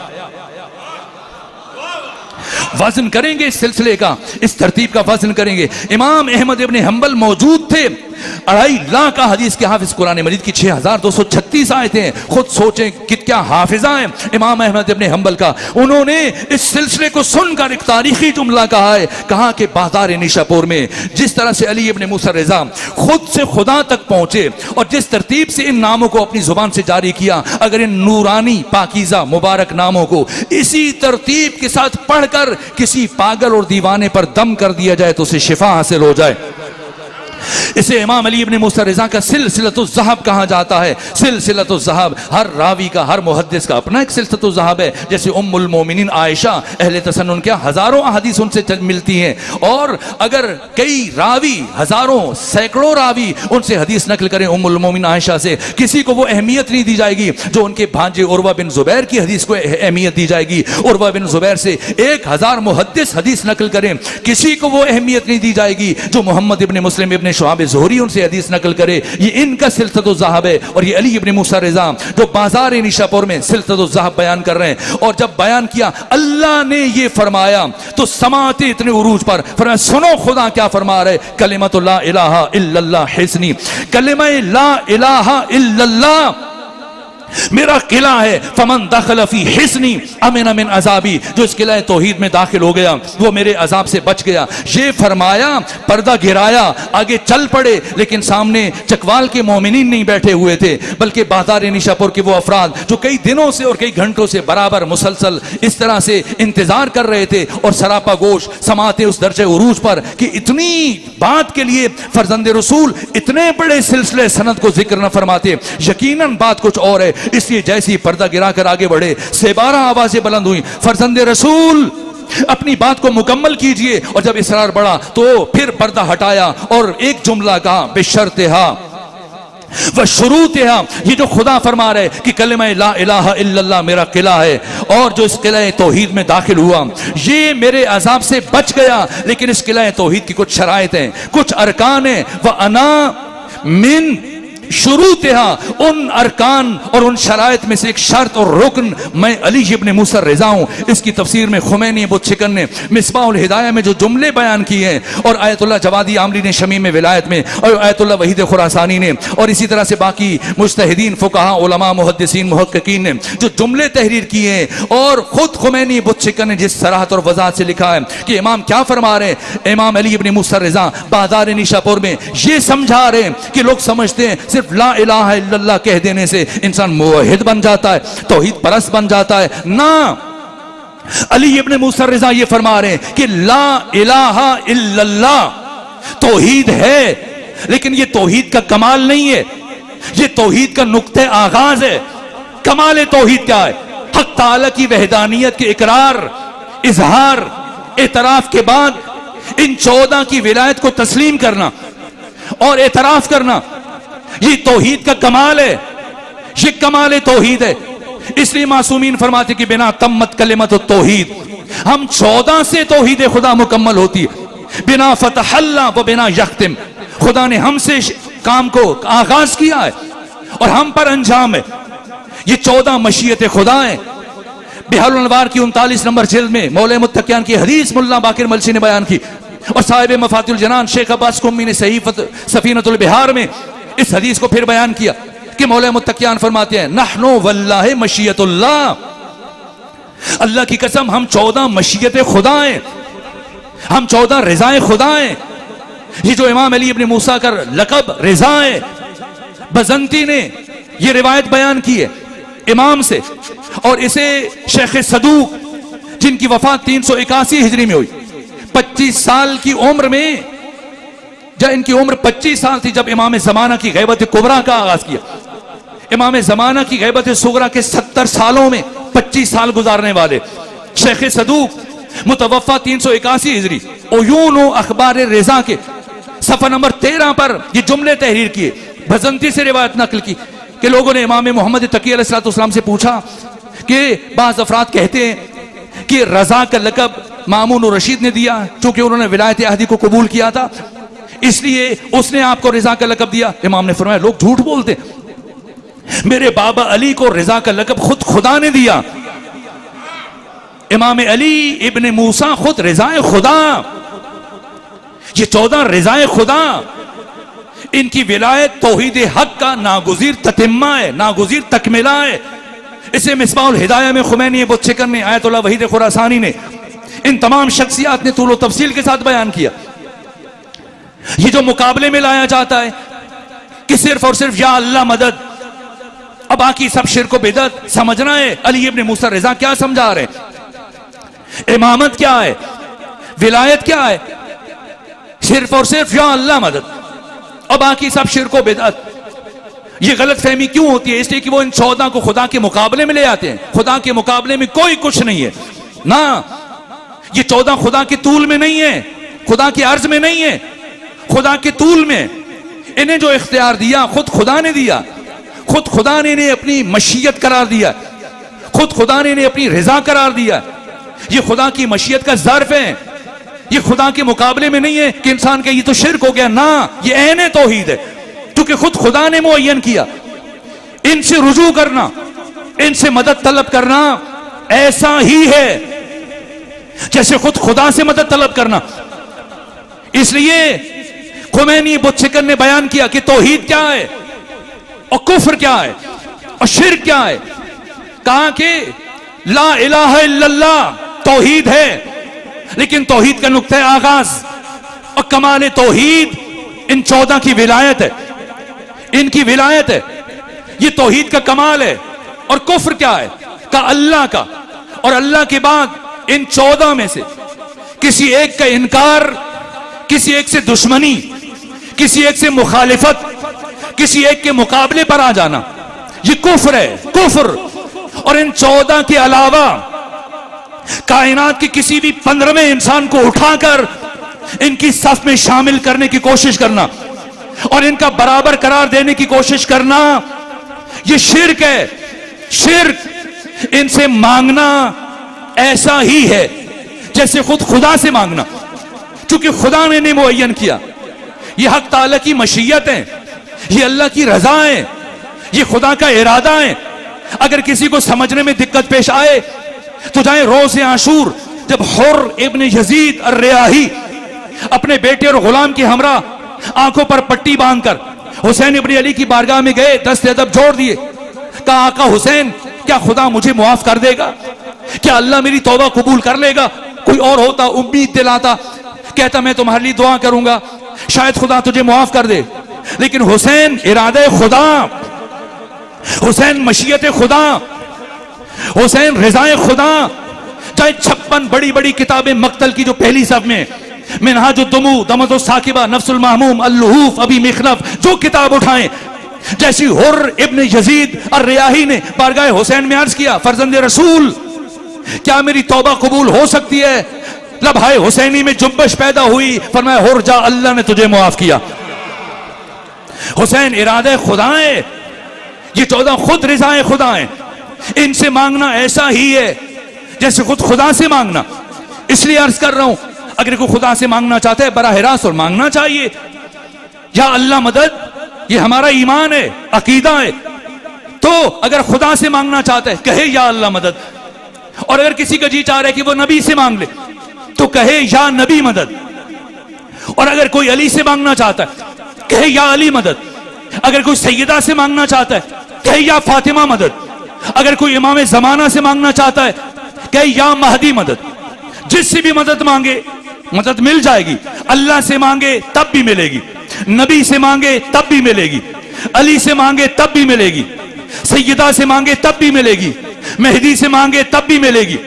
वजन करेंगे इस सिलसिले का, इस तरतीब का वजन करेंगे। इमाम अहमद इब्न हंबल मौजूद थे, 2.5 लाख का हदीस के हाफिज, कुरान मजीद की 6236 आयतें। खुद सोचें कि क्या हाफिजा है इमाम अहमद इब्न हंबल का। उन्होंने इस सिलसिले को सुनकर एक तारीखी जुमला कहा है, कहा कि बाजार निशापुर में जिस तरह से अली इब्न मूसा रज़ा खुद से खुदा तक पहुंचे और जिस तरतीब से इन नामों को अपनी जुबान से जारी किया, अगर इन नूरानी पाकीज़ा मुबारक नामों को इसी तरतीब के साथ पढ़कर किसी पागल और दीवाने पर दम कर दिया जाए तो उसे शिफा हासिल हो जाए। इसे इमाम अली इब्न मूसा रज़ा का सिलसिलतुज़ ज़हब कहा जाता है। सिलसिलतुज़ ज़हब, हर रावी का, हर मुहद्दिस का अपना एक सिलसिलतुज़ ज़हब है। जैसे उम्मुल मोमिनीन आयशा अहले तसन्नुन के हजारों अहादीस उनसे मिलती हैं, और अगर कई रावी, हजारों सैकड़ों रावी उनसे हदीस नकल करें उम्मुल मोमिनीन आयशा से, किसी को वो अहमियत नहीं दी जाएगी जो उनके भांजे उर्वा बिन ज़ुबैर की हदीस को अहमियत दी जाएगी। उर्वा बिन ज़ुबैर से 1000 मुहद्दिस हदीस नकल करें, किसी को वो अहमियत नहीं दी जाएगी जो मोहम्मद इब्न मुस्लिम इब्न शुआब ज़ुहरी उनसे हदीस नकल करे। ये इनका सिलसिलतुज़ ज़हब है। और ये अली इब्न मूसा रज़ा जो बाजार निशापुर में सिलसिलतुज़ ज़हब बयान कर रहे हैं, और जब बयान किया अल्लाह ने ये फरमाया तो समाते इतने उरूज पर, फरमाया, सुनो खुदा क्या फरमा रहे, कलिमतु ला इलाहा इल्लल्लाह हिस्नी, कलिमा ला इलाहा इल्लल्लाह मेरा किला है। फमन दखल फी हिस्नी अमिन मिन अजाबी, जो इस किला तौहीद में दाखिल हो गया वो मेरे अजाब से बच गया। ये फरमाया, पर्दा गिराया, आगे चल पड़े, लेकिन सामने चकवाल के मोमिनीन नहीं बैठे हुए थे, बल्कि बाजार निशापुर के वो अफराद जो कई दिनों से और कई घंटों से बराबर मुसलसल इस तरह से इंतजार कर रहे थे, और सरापा गोश समाते उस दर्जे उरूज पर कि इतनी बात के लिए फर्जंद रसूल इतने बड़े सिलसिले सनद को जिक्र न फरमाते। यकीनन बात कुछ और है। इसलिए जैसी पर्दा गिराकर आगे बढ़े, से 12 आवाजें बुलंद हुई, फर्जंद रसूल
अपनी बात को मुकम्मल कीजिए। और जब इसरार बढ़ा तो फिर पर्दा हटाया और एक जुमला कहा, बेशर्तिहा वह शुरूतिहा, ये जो खुदा फरमा रहे कि कलिमा ला इलाहा इल्लल्लाह मेरा किला है, और जो इस किला तौहीद में दाखिल हुआ ये मेरे अजाब से बच गया। लेकिन इस किला तौहीद की कुछ शराइत हैं, कुछ अरकान हैं। वह अना मिन शुरूतिहा, उन अरकान और उन शराइत में से एक शर्त और रुकन मैं अली इब्न मूसा रज़ा हूं। इसकी तफसीर में खुमैनी बुतशिकन ने मिसबाहुल हिदाया में जो जुमले बयान किए हैं, और आयतुल्लाह जवादी आमली ने शमीम विलायत में, और आयतुल्लाह वहीद खुरासानी ने, और इसी तरह से बाकी मुज्तहिदीन फुकहा उलमा मुहद्दिसीन मुहक्किकीन ने जो जुमले तहरीर किए हैं, और खुद खुमैनी बुतशिकन ने जिस सराहत और वजाहत से लिखा है कि इमाम क्या फरमा रहे हैं। इमाम अली इब्न मूसा रज़ा बाजार निशापुर में ये समझा रहे हैं कि लोग समझते हैं सिर्फ ला इलाहा इल्लल्लाह कह देने से इंसान मुवहिद बन जाता है, तौहीद परस्त बन जाता है। ना, अली इब्न मूसा रज़ा ये फरमा रहे हैं कि ला इलाहा इल्लल्लाह तौहीद है, लेकिन ये तौहीद का कमाल नहीं है, ये तौहीद का नुक्ते आगाज है। कमाल तौहीद क्या है? हक ताला की वहदानियत के इकरार, इजहार, एतराफ के बाद इन 14 की विलायत को तस्लीम करना और एतराफ करना, ये तौहीद का कमाल है, ये कमाल तौहीद है। इसलिए मासूमीन फरमाते कि बिना तम्मत कलिमत तौहीद, हम 14 से तौहीद खुदा मुकम्मल होती है। बिना फतहल्ला व बिना यख्तिम, खुदा ने हमसे काम को आगाज किया है और हम पर अंजाम है। ये 14 मशीयत खुदा है। बिहारुल अनवार की 39 नंबर जिल्द में मौला मुत्तकियान की हदीस मुल्ला बाकिर मलसी ने बयान की, और साहिब मफातिहुल जनान शेख अब्बास कुम्मी ने सफीनतुल बिहार में इस हदीस को फिर बयान किया कि मौला मुत्तकियान फरमाते हैं, नहनो वल्लाहि मशीयतुल्लाह, अल्लाह की कसम हम 14 मशीयत खुदा हैं, हम 14 रिज़ाए खुदा हैं। ये जो इमाम अली इब्न मूसा का लक़ब रिज़ा है, बजंती ने ये रिवायत बयान की है इमाम से, और इसे शेख सदूक जिनकी वफात 381 हिजरी में हुई, 25 साल की उम्र में, जब इनकी उम्र 25 साल थी जब इमाम ज़माना की गैबत कुबरा का आगाज किया। इमाम ज़माना की गैबत सुगरा के 70 सालों में 25 साल गुजारने वाले शेख सदूक मुतवफ़ा 381 हिजरी उयून अखबार रिज़ा के सफ़ा नंबर 13 पर ये जुमले तहरीर किए, भजंती से रिवायत नकल की कि लोगों ने इमाम मोहम्मद तकी अलैहिस्सलाम से पूछा कि बाज़ अफराद कहते हैं कि रज़ा का लक़ब मामून और रशीद ने दिया, चूंकि उन्होंने विलायत अहदी को कबूल किया था इसलिए उसने आपको रिज़ा का लक़ब दिया। इमाम ने फरमाया लोग झूठ बोलते, मेरे बाबा अली को रिज़ा का लक़ब खुद खुदा ने दिया। इमाम अली इब्न मूसा खुद रिज़ाए खुदा, ये 14 रिज़ाए खुदा, इनकी विलायत तौहीद हक का नागुज़ीर ततिम्मा है, नागुज़ीर तकमिला है। इसे मिसबाहुल हिदाया में खुमैनी बुतशिकन ने, आयतुल्लाह वहीद खुरासानी ने, इन तमाम शख्सियात ने तूल तफसील के साथ बयान किया। ये जो मुकाबले में लाया जाता है कि सिर्फ और सिर्फ या अल्लाह मदद, अब बाकी सब शिर्क बिदअत समझना है। अली इब्न मूसा रज़ा क्या समझा रहे हैं? इमामत क्या है, विलायत क्या है? सिर्फ और सिर्फ या अल्लाह मदद, और बाकी सब शिर्क बिदअत। ये गलत फहमी क्यों होती है? इसलिए कि वो इन 14 को खुदा के मुकाबले में ले आते हैं। खुदा के मुकाबले में कोई कुछ नहीं है ना, ये 14 खुदा के तूल में नहीं है, खुदा के अर्ज में नहीं है, खुदा के तूल में। इन्हें जो इख्तियार दिया खुद खुदा ने दिया, खुद खुदा ने इन्हें अपनी मशीयत करार दिया, खुद खुदा ने इन्हें अपनी रिज़ा करार दिया। ये खुदा की मशीयत का ज़र्फ है, ये खुदा के मुकाबले में नहीं है कि इंसान का ये तो शिर्क हो गया ना, ये ऐन तौहीद है, क्योंकि खुद खुदा ने मुअय्यन किया। इनसे रुजू करना, इनसे मदद तलब करना ऐसा ही है जैसे खुद खुदा से मदद तलब करना। इसलिए खुमैनी बुतशिकन ने बयान किया कि तौहीद क्या है और कुफ्र क्या है और शिर्क क्या है। कहा कि ला इलाहा इल्लल्लाह तौहीद है, लेकिन तौहीद का नुक्ते आगाज और कमाल तौहीद इन 14 की विलायत है, इनकी विलायत है, ये तौहीद का कमाल है। और कुफ्र क्या है? का अल्लाह का, और अल्लाह के बाद इन 14 में से किसी एक का इनकार, किसी एक से दुश्मनी, किसी एक से मुखालिफत, किसी एक के मुकाबले पर आ जाना, ये कुफ्र है, कुफ्र। और इन 14 के अलावा कायनात के किसी भी 15वें इंसान को उठाकर इनकी सफ में शामिल करने की कोशिश करना और इनका बराबर करार देने की कोशिश करना, यह शिर्क है। शिर्क इनसे मांगना ऐसा ही है जैसे खुद खुदा से मांगना, क्योंकि खुदा ने मुअय्यन किया। यह हक ताला की मशीयत है, यह अल्लाह की रजा है, यह खुदा का इरादा है। अगर किसी को समझने में दिक्कत पेश आए तो जाए रोज़े आशूर, जब हुर इब्न यजीद अर्रियाही अपने बेटे और गुलाम के हमरा आंखों पर पट्टी बांधकर हुसैन इब्न अली की बारगाह में गए, दस्त अदब जोड़ दिए, कहा आका हुसैन, क्या खुदा मुझे मुआफ कर देगा? क्या अल्लाह मेरी तौबा कबूल कर लेगा? कोई और होता उम्मीद दिलाता, कहता मैं तुम्हारे लिए दुआ करूंगा, शायद खुदा तुझे मुआफ कर दे। लेकिन हुसैन इरादे खुदा, हुसैन मशीयत खुदा, हुसैन रिजाए खुदा। चाहे 56 बड़ी बड़ी किताबें मक्तल की जो पहली सफ में, मिनहाजुद्दुमू, दमदुस साकिबा, नफ्सुल महमूम, अल-लुहूफ, अबी मिखनफ, जो किताब उठाएं, जैसी हुर इब्न यजीद अर्रियाही ने बारगाह हुसैन में अर्ज किया, फर्जंद रसूल, क्या मेरी तौबा कबूल हो सकती है? लबहाए हुसैनी में जुम्बश पैदा हुई, फरमाया हुर जा, अल्लाह ने तुझे मुआफ किया। हुसैन इरादे खुदाएं, ये 14 खुद रिजाए खुदाएं। इनसे मांगना ऐसा ही है जैसे खुद खुदा से मांगना। इसलिए अर्ज कर रहा हूं, अगर कोई खुदा से मांगना चाहता है बराह रास्त और मांगना चाहिए, या अल्लाह मदद, ये हमारा ईमान है, अकीदा है। तो अगर खुदा से मांगना चाहता है कहे या अल्लाह मदद, और अगर किसी का जी चाह रहा है कि वो नबी से मांग ले तो कहे या नबी मदद। और अगर कोई अली से मांगना चाहता है कहे या अली मदद। अगर कोई सैयदा से मांगना चाहता है कहे या फातिमा मदद। अगर कोई इमाम जमाना से मांगना चाहता है कहे या महदी मदद। जिससे भी मदद मांगे मदद मिल जाएगी। अल्लाह से मांगे तब भी मिलेगी, नबी से मांगे तब भी मिलेगी, अली से मांगे तब भी मिलेगी, सैयदा से मांगे तब भी मिलेगी, मेहदी से मांगे तब भी मिलेगी।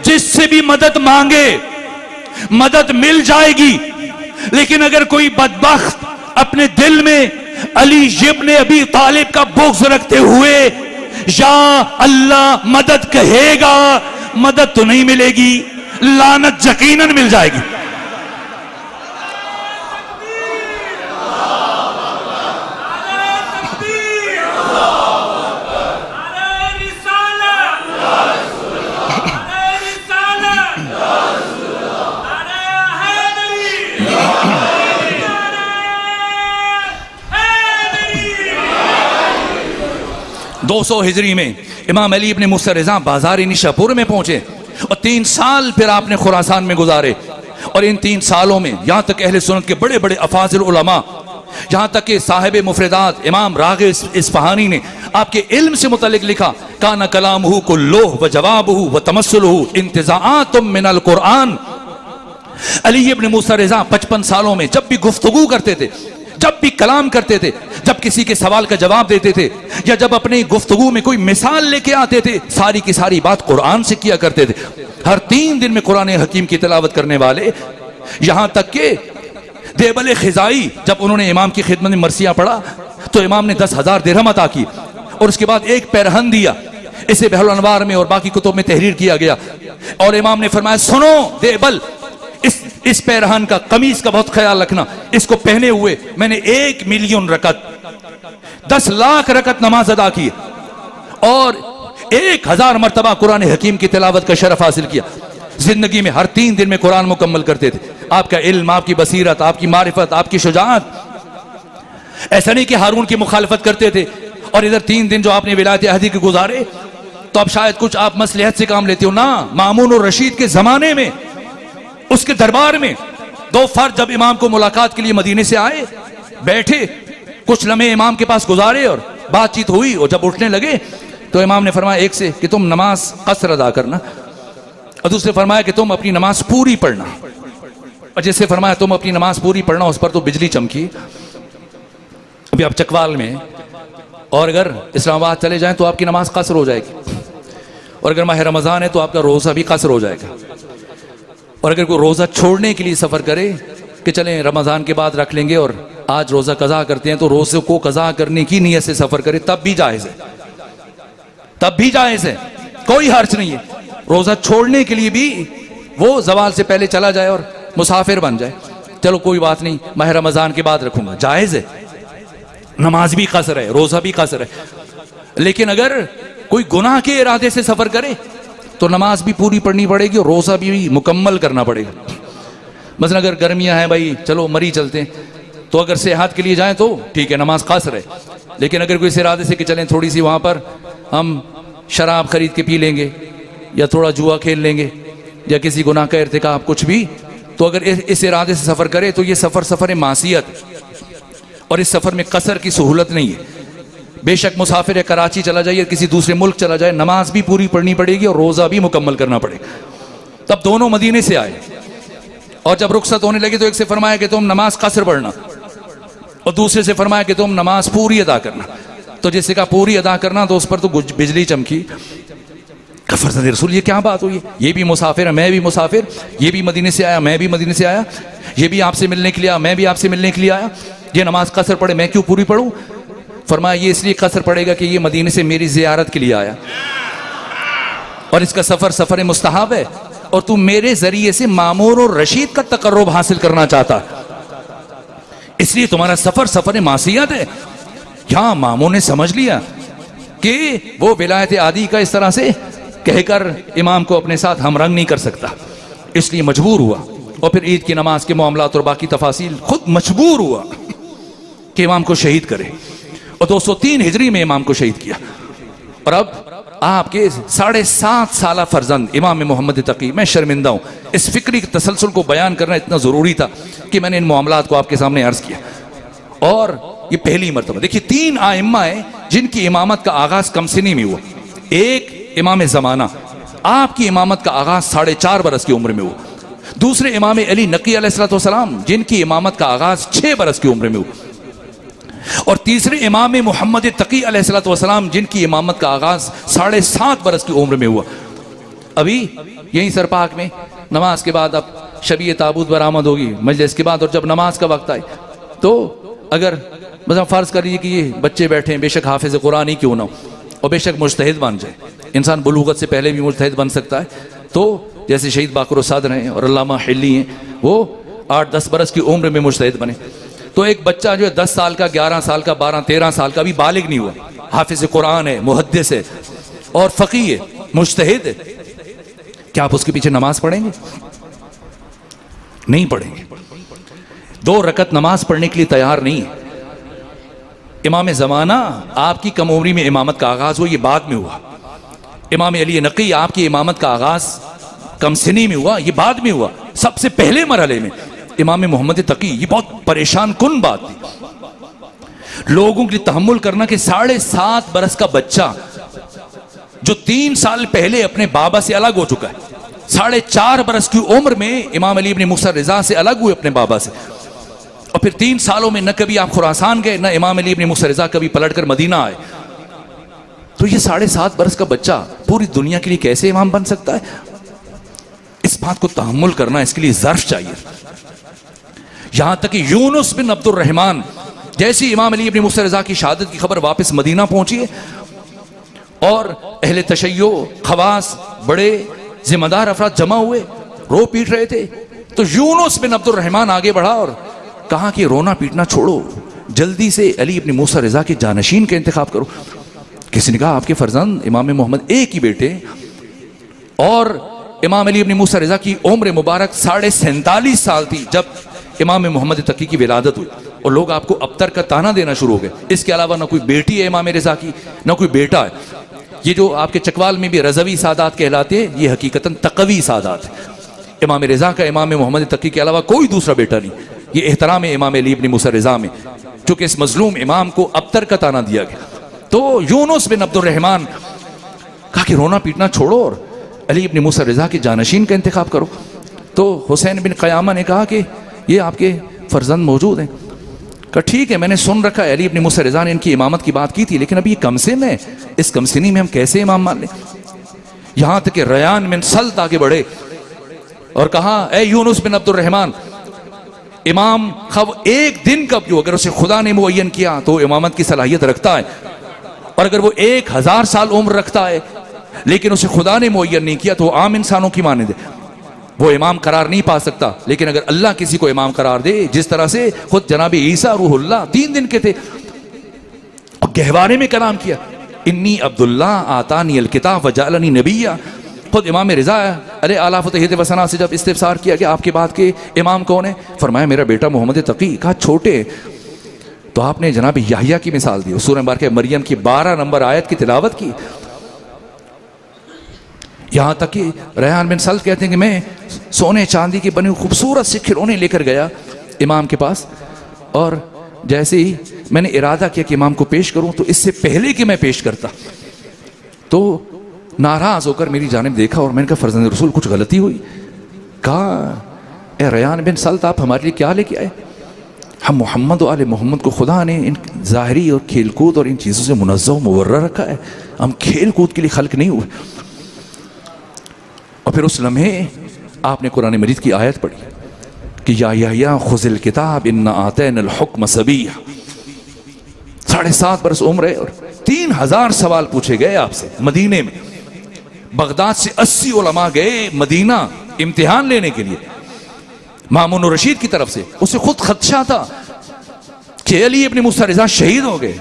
जिससे भी मदद मांगे मदद मिल जाएगी। लेकिन अगर कोई बदबख्त अपने दिल में अली इब्न अबी तालिब का बुग़्ज़ रखते हुए या अल्लाह मदद कहेगा, मदद तो नहीं मिलेगी, लानत यकीनन मिल जाएगी। दो 200 हिजरी में इमाम अली इब्न मूसा रज़ा बाजार निशापुर में पहुंचे और 3 साल फिर आपने खुरासान में गुजारे। और इन 3 सालों में यहाँ तक अहले सुन्नत के बड़े बड़े अफाज़िल उलमा, यहाँ तक कि साहिब मुफरदात इमाम राग़िब इस्फ़हानी ने आपके इल्म से मुतल्लिक़ लिखा, काना कलामुहु कुल्लुहु व जवाबुहु व तमस्सुलुहु इंतिज़ाअतुम मिनल कुरआन। अली इब्न मूसा रज़ा 55 सालों में जब भी गुफ्तगू करते थे, जब भी कलाम करते थे, जब किसी के सवाल का जवाब देते थे, या जब अपनी गुफ्तगू में कोई मिसाल लेके आते थे, सारी की सारी बात कुरान से किया करते थे। हर 3 दिन में कुरान हकीम की तिलावत करने वाले, यहां तक के देबल खिजाई जब उन्होंने इमाम की खिदमत में मरसिया पढ़ा तो इमाम ने 10,000 दिरहम अता की और उसके बाद एक पैरहन दिया। इसे बहरुल अनवार में और बाकी कुतुब में तहरीर किया गया। और इमाम ने फरमाया, सुनो देबल, इस पैरहन का, कमीज का बहुत ख्याल रखना। इसको पहने हुए मैंने 1 मिलियन रकत, 10 लाख रकत नमाज अदा की और 1000 मरतबा कुरान हकीम की तिलावत का शरफ हासिल किया। जिंदगी में हर 3 दिन में कुरान मुकम्मल करते थे। आपका इल्म, आपकी बसीरत, आपकी मारिफत, आपकी शुजाअत। ऐसा नहीं कि हारून की मुखालफत करते थे और इधर 3 दिन जो आपने विलायत अहदी के गुजारे तो अब शायद कुछ आप मसलहत से काम लेते हो ना। मामून और रशीद के जमाने में, उसके दरबार में 2 फर्द जब इमाम को मुलाकात के लिए मदीने से आए, बैठे, कुछ लम्हे इमाम के पास गुजारे और बातचीत हुई। और जब उठने लगे तो इमाम ने फरमाया एक से कि तुम नमाज कसर अदा करना, और दूसरे फरमाया कि तुम अपनी नमाज पूरी पढ़ना, और जिससे फरमाया तुम अपनी नमाज पूरी पढ़ना उस पर तो बिजली चमकी। अभी आप चकवाल में और अगर इस्लामाबाद चले जाएं तो आपकी नमाज कसर हो जाएगी, और अगर माह रमज़ान है तो आपका रोज़ा भी कसर हो जाएगा। और अगर कोई रोज़ा छोड़ने के लिए सफ़र करे कि चलें रमज़ान के बाद रख लेंगे और आज रोज़ा कज़ा करते हैं, तो रोज़े को कज़ा करने की नीयत से सफ़र करे तब भी जायज़ है, तब भी जायज़ है, कोई हर्ज नहीं है। रोजा छोड़ने के लिए भी वो जवाल से पहले चला जाए और मुसाफिर बन जाए, चलो कोई बात नहीं, माह रमजान के बाद रखूंगा, जायज है। नमाज भी कसर है, रोजा भी कसर है। लेकिन अगर कोई गुनाह के इरादे से सफर करे तो नमाज भी पूरी पढ़नी पड़ेगी और रोजा भी मुकम्मल करना पड़ेगा। मसलन अगर गर्मियां हैं भाई, चलो मरी चलते हैं, तो अगर सेहत के लिए जाएं तो ठीक है, नमाज कसर है। लेकिन अगर कोई इस इरादे से कि चलें थोड़ी सी वहां पर हम शराब खरीद के पी लेंगे या थोड़ा जुआ खेल लेंगे या किसी गुनाह का इर्तिकाब कुछ भी, तो अगर इस इरादे से सफर करे तो ये सफर मासियत, और इस सफर में कसर की सहूलत नहीं है। बेशक मुसाफिर है, कराची चला जाए या किसी दूसरे मुल्क चला जाए, नमाज भी पूरी पढ़नी पड़ेगी और रोजा भी मुकम्मल करना पड़ेगा। तब दोनों मदीने से आए और जब रुखसत होने लगे तो एक से फरमाया कि तुम नमाज कसर पढ़ना और दूसरे से फरमाया कि तुम नमाज पूरी अदा करना। तो जिससे कहा पूरी अदा करना तो उस पर तो बिजली चमकी। फर्जंद रसूल ये क्या बात हुई, ये भी मुसाफिर है, मैं भी मुसाफिर, ये भी मदीने से आया, मैं भी मदीने से आया, ये भी आपसे मिलने के लिए आया, मैं भी आपसे मिलने के लिए आया, ये नमाज कसर पढ़े, मैं क्यों पूरी पढ़ूं? फरमाया ये इसलिए कसर पड़ेगा कि ये मदीने से मेरी जियारत के लिए आया और इसका सफर मुस्तहब है और तू मेरे जरिए से मामूर और रशीद का तकर्रुब हासिल करना चाहता, इसलिए तुम्हारा सफर मासियत है। क्या मामूर ने समझ लिया कि वो विलायत आदि का इस तरह से कहकर इमाम को अपने साथ हमरंग नहीं कर सकता, इसलिए मजबूर हुआ और फिर ईद की नमाज के मामलात और बाकी तफासिल खुद मजबूर हुआ कि इमाम को शहीद करे और 203 हिजरी में इमाम को शहीद किया। और अब आपके 7.5 साल फर्जंद इमाम मोहम्मद तकी, मैं शर्मिंदा हूँ, इस फिक्री के तसलसल को बयान करना इतना ज़रूरी था कि मैंने इन मामलात को आपके सामने अर्ज किया। और ये पहली मरतबा देखिए 3 आइम्मा है जिनकी इमामत का आगाज कमसिनी में हुआ। एक इमाम ज़माना, आपकी इमामत का आगाज 4.5 बरस की उम्र में हुआ। दूसरे इमाम अली नकी अलैहिस्सलाम जिनकी इमामत का आगाज 6 बरस की उम्र में हुआ। और तीसरे इमाम मोहम्मद तकी अलैहिस्सलाम जिनकी इमामत का आगाज 7.5 बरस की उम्र में हुआ। अभी यही सरपाक में नमाज के बाद अब शबी ताबूत बरामद होगी मजलिस के बाद, और जब नमाज का वक्त आए तो अगर मतलब फ़र्ज़ कर लीजिए कि ये बच्चे बैठे हैं, बेशक हाफिज़ कुरान ही क्यों ना हो और बेशक मुज्तहिद बन जाए, इंसान बुलूगत से पहले भी मुज्तहिद बन सकता है। तो जैसे शहीद बाकर सदर हैं और अल्लामा हिल्ली हैं, वो 8-10 बरस की उम्र में मुज्तहिद बने। तो एक बच्चा जो है 10 साल का, 11 साल का, 12-13 साल का, अभी बालिग नहीं हुआ, हाफिज़ कुरान है, मुहद्दिस है और फ़क़ीह है, मुज्तहिद है, क्या आप उसके पीछे नमाज पढ़ेंगे? नहीं पढ़ेंगे। 2 रकत नमाज पढ़ने के लिए तैयार नहीं है। इमाम ज़माना आपकी कम उम्री में इमामत का आगाज हुआ, ये बाद में हुआ। इमाम अली नकी आपकी इमामत का आगाज कम सिनी में हुआ, ये बाद में हुआ। सबसे पहले मरहले में इमाम मोहम्मद तकी, ये बहुत परेशान कुन बात थी लोगों के लिए तहम्मुल करना कि 7.5 बरस का बच्चा जो 3 साल पहले अपने बाबा से अलग हो चुका है, 4.5 बरस की उम्र में इमाम अली इब्न मूसा रिजा से अलग हुए अपने बाबा से, और फिर 3 सालों में न कभी आप खुरासान गए, न इमाम अली इब्न मूसा रिजा कभी पलटकर मदीना आए। तो ये 7.5 बरस का बच्चा पूरी दुनिया के लिए कैसे इमाम बन सकता है? इस बात को तहम्मुल करना, इसके लिए ज़र्फ चाहिए। यहां तक कि यूनुस बिन अब्दुर रहमान जैसे इमाम अली इब्न मूसा रिजा की शहादत की खबर वापस मदीना पहुंची है और अहले तशय्यो, खवास, बड़े जिम्मेदार अफराद जमा हुए, रो पीट रहे थे, तो यूनुस बिन अब्दुर रहमान आगे बढ़ा और कहा कि रोना पीटना छोड़ो, जल्दी से अली इब्न मूसा रिजा के जानशीन का इंतखाब करो। किसी ने कहा आपके फर्जंद इमाम मोहम्मद एक ही बेटे और इमाम अली इब्न मूसा रिजा की उम्र मुबारक 47.5 साल थी जब इमाम मोहम्मद तकी की विलादत हुई, और लोग आपको अबतर का ताना देना शुरू हो गए। इसके अलावा ना कोई बेटी है इमाम रिजा की, ना कोई बेटा है। ये जो आपके चकवाल में भी रज़वी सादात कहलाते हैं, ये हकीकतन तकवी सादात है। इमाम रिजा का इमाम मोहम्मद तकी के अलावा कोई दूसरा बेटा नहीं। ये एहतराम है इमाम अली इब्न मूसा रिजा में, चूंकि इस मजलूम इमाम को अबतर का ताना दिया गया। तो यूनुस बिन अब्दुर रहमान कहा कि रोना पीटना छोड़ो और अली इब्न मूसा रिजा के जानशीन का इंतखाब करो। तो हुसैन बिन क़यामा ने कहा कि ये आपके फर्जंद मौजूद हैं। कहा ठीक है, मैंने सुन रखा है, अली इब्न मूसा रिजा ने इनकी इमामत की बात की थी, लेकिन अभी ये कमसिन है, इस कमसिनी में हम कैसे इमाम मान लें? यहां तक कि रयान बिन सल्त आगे बढ़े और कहा ए यूनुस बिन अब्दुर रहमान, इमाम खब एक दिन का जो अगर उसे खुदा ने मुअय्यन किया तो इमामत की सलाहियत रखता है, और अगर वो 1000 साल उम्र रखता है लेकिन उसे खुदा ने मुअय्यन नहीं किया तो वो आम इंसानों की माने दे, वो इमाम करार नहीं पा सकता। लेकिन अगर अल्लाह किसी को इमाम करार दे, जिस तरह से खुद जनाब ईसा रूहुल्लाह 3 दिन के थे और गहवारे में कलाम किया, इन्नी अब्दुल्ला आतानी अल किताब वजालनी नबिया। खुद इमाम रिजा अरे आला फतहियत वसना से जब इस्तिफसार किया कि आपके बाद के इमाम कौन है, फरमाया मेरा बेटा मोहम्मद तकी। कहा छोटे, तो आपने जनाब याहिया की मिसाल दी, सूरह मुबारक मरियम की 12 नंबर आयत की तिलावत की। यहां तक कि रेहान बिन सल्फ कहते हैं कि मैं सोने चांदी की बनी हुई खूबसूरत से खिलौने लेकर गया इमाम के पास, और जैसे ही मैंने इरादा किया कि इमाम को पेश करूं, तो इससे पहले कि मैं पेश करता तो नाराज होकर मेरी जानिब देखा और मैंने कहा फर्जंद रसूल कुछ गलती हुई। कहा ए रेहान बिन सल्फ आप हमारे लिए क्या लेके आए? हम मोहम्मद और आले मोहम्मद को खुदा ने इन ज़ाहरी और खेलकूद और इन चीज़ों से मुनज़्ज़ह मुबर्रर रखा है, हम खेल कूद के लिए खल्क नहीं हुए। और फिर उस लम्हे आपने कुरान मजीद की आयत पढ़ी कि या खुज़िल किताब इन्ना आतैनल हुक्म सबीया। 7.5 बरस उम्र है और 3000 सवाल पूछे गए आपसे मदीने में। बगदाद से 80 उलमा गए मदीना इम्तिहान लेने के लिए मामून रशीद की तरफ से। उसे खुद खदशा था कि अली इब्न मूसा रिज़ा शहीद हो गए,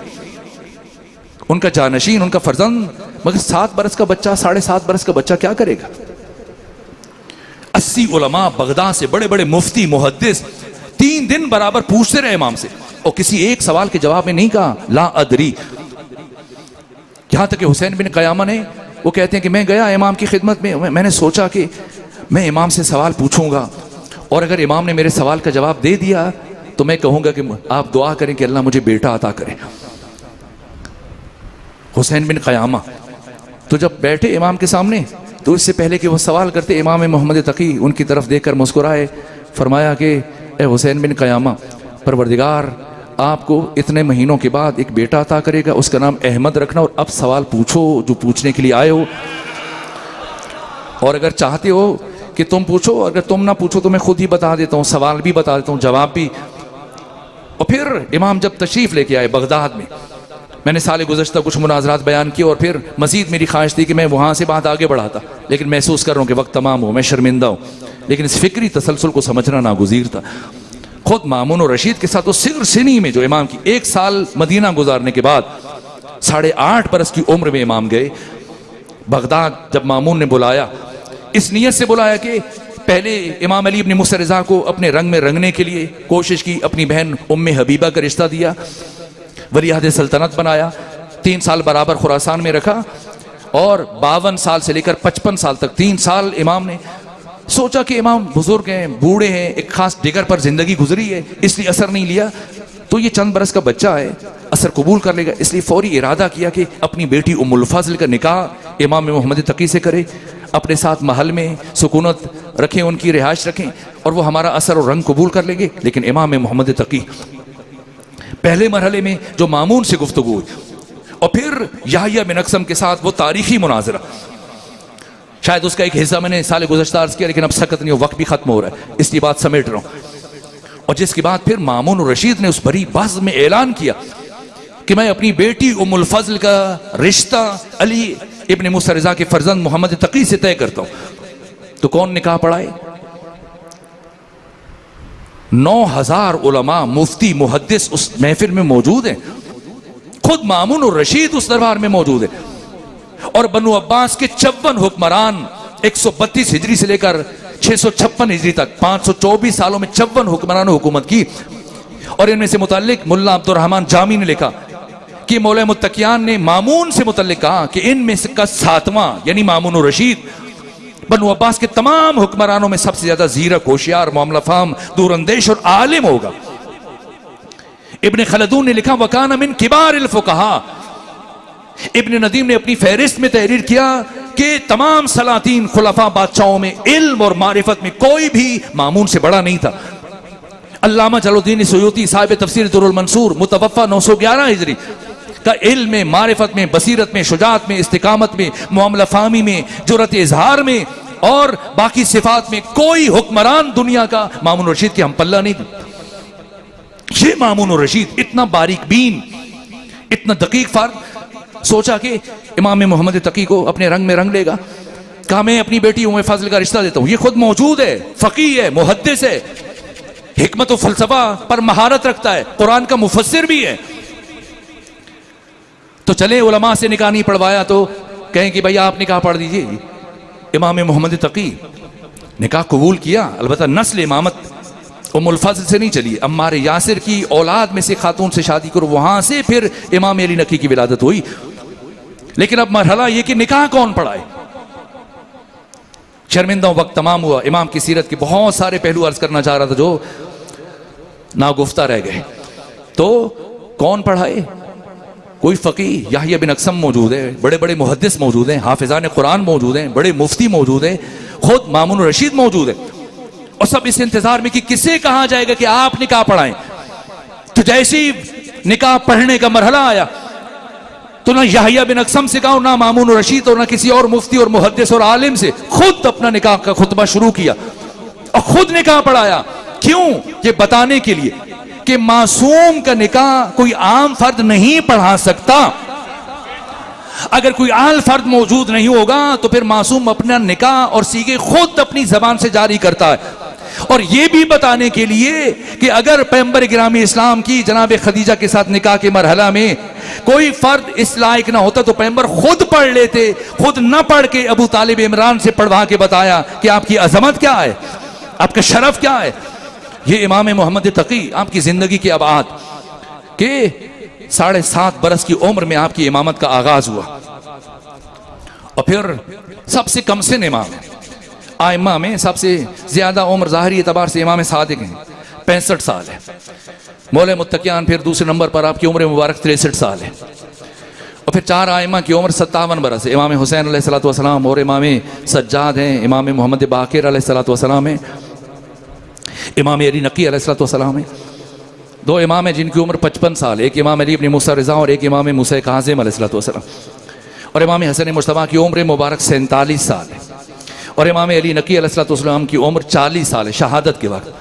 उनका जानशीन, उनका फर्जंद, मगर 7 बरस का बच्चा, 7.5 बरस का बच्चा क्या करेगा? 80 उलमा बगदाद से, बड़े बड़े मुफ्ती मुहद्दिस 3 दिन बराबर पूछते रहे इमाम से और किसी एक सवाल के जवाब में नहीं कहा ला अदरी। यहां तक कि हुसैन बिन कयामा ने, वो कहते हैं कि मैं गया इमाम की खिदमत में, मैंने सोचा कि मैं इमाम से सवाल पूछूंगा और अगर इमाम ने मेरे सवाल का जवाब दे दिया तो मैं कहूंगा कि आप दुआ करें कि अल्लाह मुझे बेटा अता करे। हुसैन बिन कयामा तो जब बैठे इमाम के सामने, तो इससे पहले कि वो सवाल करते, इमाम मोहम्मद तकी उनकी तरफ देखकर मुस्कुराए, फरमाया कि ए हुसैन बिन कयामा, परवरदिगार आपको इतने महीनों के बाद एक बेटा अता करेगा, उसका नाम अहमद रखना, और अब सवाल पूछो जो पूछने के लिए आए हो, और अगर चाहते हो कि तुम पूछो, अगर तुम ना पूछो तो मैं खुद ही बता देता हूँ, सवाल भी बता देता हूँ, जवाब भी। और फिर इमाम जब तशरीफ़ लेके आए बगदाद में, मैंने साल गुज़श्ता कुछ मुनाजरात बयान किए और फिर मज़ीद मेरी ख्वाहिश थी कि मैं वहाँ से बात आगे बढ़ाता, लेकिन महसूस कर रहा हूँ कि वक्त तमाम हो, मैं शर्मिंदा हूँ। लेकिन इस फ़िक्री तसलसल को समझना नागुज़ीर था। खुद मामून और रशीद के साथ वो सिर सिनी में, जो इमाम की 1 साल मदीना गुजारने के बाद 8.5 बरस की उम्र में इमाम गए बगदाद। जब मामून ने बुलाया, इस नीयत से बुलाया कि पहले इमाम अली इब्न मूसा रिज़ा को अपने रंग में रंगने के लिए कोशिश की, अपनी बहन उम्मे हबीबा का रिश्ता दिया, वलीअहद सल्तनत बनाया, 3 साल बराबर खुरासान में रखा, और 52 साल से लेकर 55 साल तक 3 साल इमाम ने सोचा कि इमाम बुजुर्ग हैं, बूढ़े हैं, एक खास डिगर पर जिंदगी गुजरी है, इसलिए असर नहीं लिया, तो ये चंद बरस का बच्चा है, असर कबूल कर लेगा। इसलिए फौरी इरादा किया कि अपनी बेटी उम्मुल फज़ल का निकाह इमाम मोहम्मद तकी से करे, अपने साथ महल में सुकूनत रखें, उनकी रिहाइश रखें, और वो हमारा असर और रंग कबूल कर लेंगे। लेकिन इमाम मोहम्मद तकी पहले मरहले में जो मामून से गुफ्तगू हुई, और फिर याहिया बिन अक़सम के साथ वो तारीखी मुनाजरा, शायद उसका एक हिस्सा मैंने साल गुज़श्ता अर्ज़ किया, लेकिन अब सकत नहीं हो, वक्त भी खत्म हो रहा है, इसलिए बात समेट रहा हूँ। और जिसके बाद फिर मामून और रशीद ने उस बड़ी बज़्म में ऐलान किया कि मैं अपनी बेटी उम्मुल फज़ल का रिश्ता अली इब्न मूसा रिज़ा के फर्जंद मोहम्मद तकी से तय करता हूँ। तो कौन निकाह पढ़ाए? 9000 उलमा, मुफ्ती, मुहद्दिस उस महफिल में मौजूद हैं। खुद मामून और रशीद उस दरबार में मौजूद है, और बनु अब्बास के 54 हुक्मरान 132 हिजरी से लेकर 656 हिजरी तक 524 सालों में 54 हुक्मरानों हुकूमत की। और इनमें से मुतल्लिक मुल्ला अब्दुर्रहमान जामी ने लिखा कि मौला मुत्तकियान ने मामून से मुतल्लिक कहा कि इनमें से का 7वां यानी मामून और रशीद बनु अब्बास के तमाम हुक्मरानों में सबसे ज्यादा ज़ीरक, होशियार, मामला फाम, दूरअंदेश और आलिम होगा। इब्न खलदून ने लिखा वकाना मिन किबारिल फुक़हा। इब्न नदीम ने अपनी फहरिस्त में तहरीर किया कि तमाम सलातीन खुलफा बादशाहों में इल्म और मारिफत में कोई भी मामून से बड़ा नहीं था। अल्लामा जलालुद्दीन सुयूती साहिब तफसीर दुरुल मंसूर मुतवफ़ा 911 हिजरी का इल्म में, मारिफत में, बसीरत में, शुजात में, इस्तिकामत में, मामला फामी में, जुरत इजहार में और बाकी सिफात में कोई हुक्मरान दुनिया का मामून रशीद की हम पल्ला नहीं थी। ये मामून रशीद इतना बारीक बीन, इतना दकीक फर्द सोचा कि इमाम मोहम्मद तकी को अपने रंग में रंग लेगा। कहा मैं अपनी बेटी उम्मे फाजिल का रिश्ता देता हूं। ये खुद मौजूद है, फकीह है, मुहद्दिस है, हिकमत और फलसफा पर महारत रखता है, कुरान का मुफस्सिर भी है। तो चले उलमा से निकाह नहीं पढ़वाया तो कहें कि भाई आप निकाह पढ़ दीजिए। इमाम मोहम्मद तकी निकाह कबूल किया, अलबत्ता नस्ल इमामत उम्मुल फज़ल से नहीं चली, अम्मार यासिर की औलाद में से खातून से शादी करो, वहां से फिर इमाम अली नकी की विलादत हुई। लेकिन अब मरहला ये कि निकाह कौन पढ़ाए। शर्मिंदा वक्त तमाम हुआ। इमाम की सीरत के बहुत सारे पहलू अर्ज करना चाह रहा था जो नागुफ्ता रह गए। तो कौन पढ़ाए? कोई फ़कीह याहिया बिन अक्सम मौजूद है, बड़े बड़े मुहद्दिस मौजूद हैं, हाफिज़ान कुरान मौजूद हैं, बड़े मुफ्ती मौजूद हैं, खुद मामून रशीद मौजूद है। और सब इस इंतजार में कि किसे कहा जाएगा कि आप निकाह पढ़ाएं। तो जैसे ही निकाह पढ़ने का मरहला आया तो ना याहिया बिन अक्सम से कहा, ना मामून रशीद और ना किसी और मुफ्ती और मुहद्दिस और आलिम से, खुद अपना निकाह का खुतबा शुरू किया और खुद निकाह पढ़ाया। क्यों? ये बताने के लिए कि मासूम का निकाह कोई आम फर्द नहीं पढ़ा सकता। अगर कोई आल फर्द मौजूद नहीं होगा तो फिर मासूम अपना निकाह और सीगे खुद अपनी जबान से जारी करता है। और यह भी बताने के लिए कि अगर पैगंबर गिरामी इस्लाम की जनाब खदीजा के साथ निकाह के मरहला में कोई फर्द इस लायक ना होता तो पैगंबर खुद पढ़ लेते, खुद न पढ़ के अबू तालिब इमरान से पढ़वा के बताया कि आपकी अजमत क्या है, आपका शरफ क्या है। ये इमाम मोहम्मद तकी आपकी जिंदगी के अबाद के 7.5 बरस की उम्र में आपकी इमामत का आगाज हुआ। और फिर सबसे कम सिन इमाम है, आइम्मा में सबसे ज्यादा उम्र ज़ाहिरी एतबार से इमाम सादिक हैं, 65 साल है। मौला मुत्तकियान फिर दूसरे नंबर पर आपकी उम्र मुबारक 63 साल है। और फिर 4 आइम्मा की उम्र 57 बरस है। इमाम हुसैन अलैहिस्सलाम और इमाम सज्जाद हैं, इमाम मोहम्मद बाकिर अलैहिस्सलाम हैं, इमाम अली नकी अलैहिस्सलाम हैं। 2 इमाम हैं जिनकी उम्र 55 साल है, एक इमाम अली इब्न मूसा रज़ा और एक इमाम मूसा काज़िम अलैहिस्सलाम। और इमाम हसन मुश्तबा की उम्र मुबारक 47 साल है। और इमाम अली नकी अलैहिस्सलाम की उम्र 40 साल है शहादत के वक्त।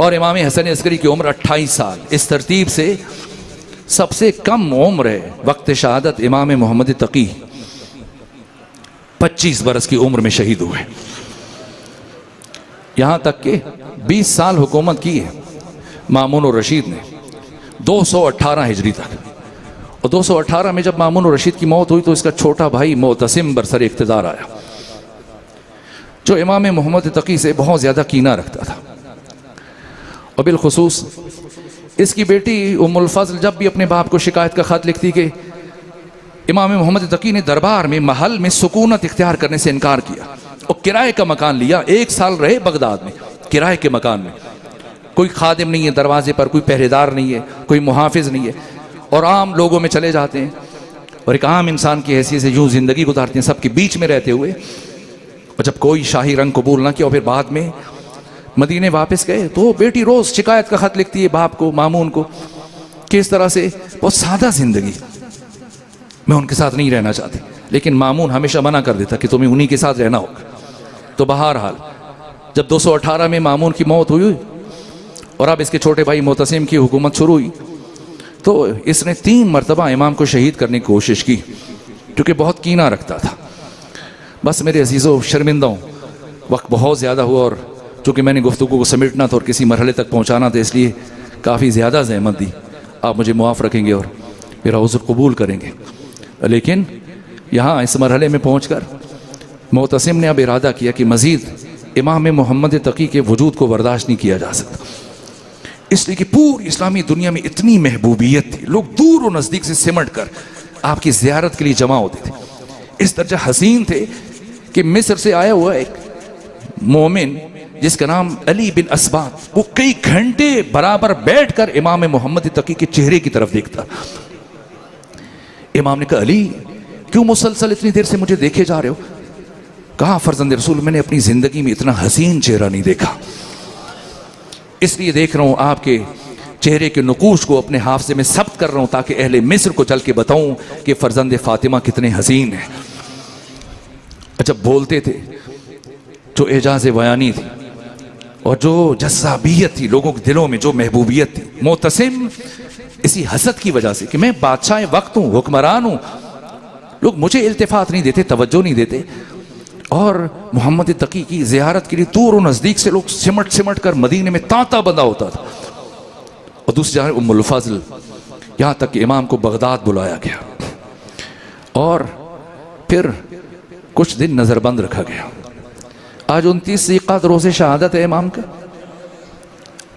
और इमाम हसन अस्करी की उम्र 28 साल। इस तरतीब से सबसे कम उम्र है वक्त शहादत इमाम मोहम्मद तकी 25 बरस की उम्र में शहीद हुए। यहां तक कि 20 साल हुकूमत की है मामून रशीद ने, 218 हिजरी तक। और 218 में जब मामून रशीद की मौत हुई तो इसका छोटा भाई मोतसिम बरसर इख्तिदार आया, जो इमाम मोहम्मद तकी से बहुत ज़्यादा कीना रखता था। और बिलखुसूस इसकी बेटी उम्मुल फज़ल जब भी अपने बाप को शिकायत का ख़त लिखती कि इमाम मोहम्मद तकी ने दरबार में महल में सुकूनत इख्तियार करने से इनकार किया और किराए का मकान लिया। 1 साल रहे बगदाद में किराए के मकान में। कोई खादिम नहीं है दरवाजे पर, कोई पहरेदार नहीं है, कोई मुहाफिज नहीं है, और आम लोगों में चले जाते हैं और एक आम इंसान की हैसियत से यूं जिंदगी गुजारते हैं सबके बीच में रहते हुए। और जब कोई शाही रंग कबूल ना किया और फिर बाद में मदीने वापस गए तो बेटी रोज शिकायत का खत लिखती है बाप को, मामून को, कि इस तरह से बहुत सादा जिंदगी, मैं उनके साथ नहीं रहना चाहती। लेकिन मामून हमेशा मना कर देता कि तुम्हें उन्हीं के साथ रहना होगा। तो बहरहाल जब 218 में मामून की मौत हुई और अब इसके छोटे भाई मोतसिम की हुकूमत शुरू हुई तो इसने 3 मरतबा इमाम को शहीद करने की कोशिश की, क्योंकि बहुत कीना रखता था। बस मेरे अजीज़ों, शर्मिंदा हूँ, वक्त बहुत ज़्यादा हुआ और चूँकि मैंने गुफ्तगू को समेटना था और किसी मरहले तक पहुँचाना था, इसलिए काफ़ी ज़्यादा ज़हमत दी। आप मुझे मुआफ़ रखेंगे और मेरा उज़्र कबूल करेंगे। लेकिन यहाँ इस मरहले में पहुँच कर मोतसिम ने अब इरादा किया कि मज़ीद इमाम मोहम्मद तकी के वजूद को बर्दाश्त नहीं किया जा सकता, इसलिए कि पूरी इस्लामी दुनिया में इतनी महबूबियत थी, लोग दूर और नज़दीक से सिमट कर आपकी ज़ियारत के लिए जमा होते थे। इस दर्जा हसीन थे कि मिस्र से आया हुआ एक मोमिन जिसका नाम अली बिन असबात, वो कई घंटे बराबर बैठकर इमाम मोहम्मद तकी के चेहरे की तरफ देखता। इमाम ने कहा, अली क्यों मुसलसल इतनी देर से मुझे देखे जा रहे हो? कहा, फर्जंद रसूल, मैंने अपनी जिंदगी में इतना हसीन चेहरा नहीं देखा, इसलिए देख रहा हूं आपके चेहरे के नुकूश को अपने हाफजे में सब्त कर रहा हूं ताकि अहले मिस्र को चल के बताऊं कि फर्जंद फातिमा कितने हसीन है। जब बोलते थे जो एजाज बयानी थी और जो जज्बाबियत थी लोगों के दिलों में, जो महबूबियत थी, मोतसिम इसी हसद की वजह से कि मैं बादशाह वक्त हूँ, हुक्मरान हूँ, लोग मुझे इल्तिफात नहीं देते, तवज्जो नहीं देते। और मोहम्मद तकी की ज़ियारत के लिए दूर और नज़दीक से लोग सिमट सिमट कर मदीने में तांता बंधा होता था। और दूसरी जानिब उम्मुल फज़ल, यहाँ तक कि इमाम को बगदाद बुलाया गया और फिर कुछ दिन नज़रबंद रखा गया। आज 29 ज़िक़ात रोज़े शहादत है इमाम का,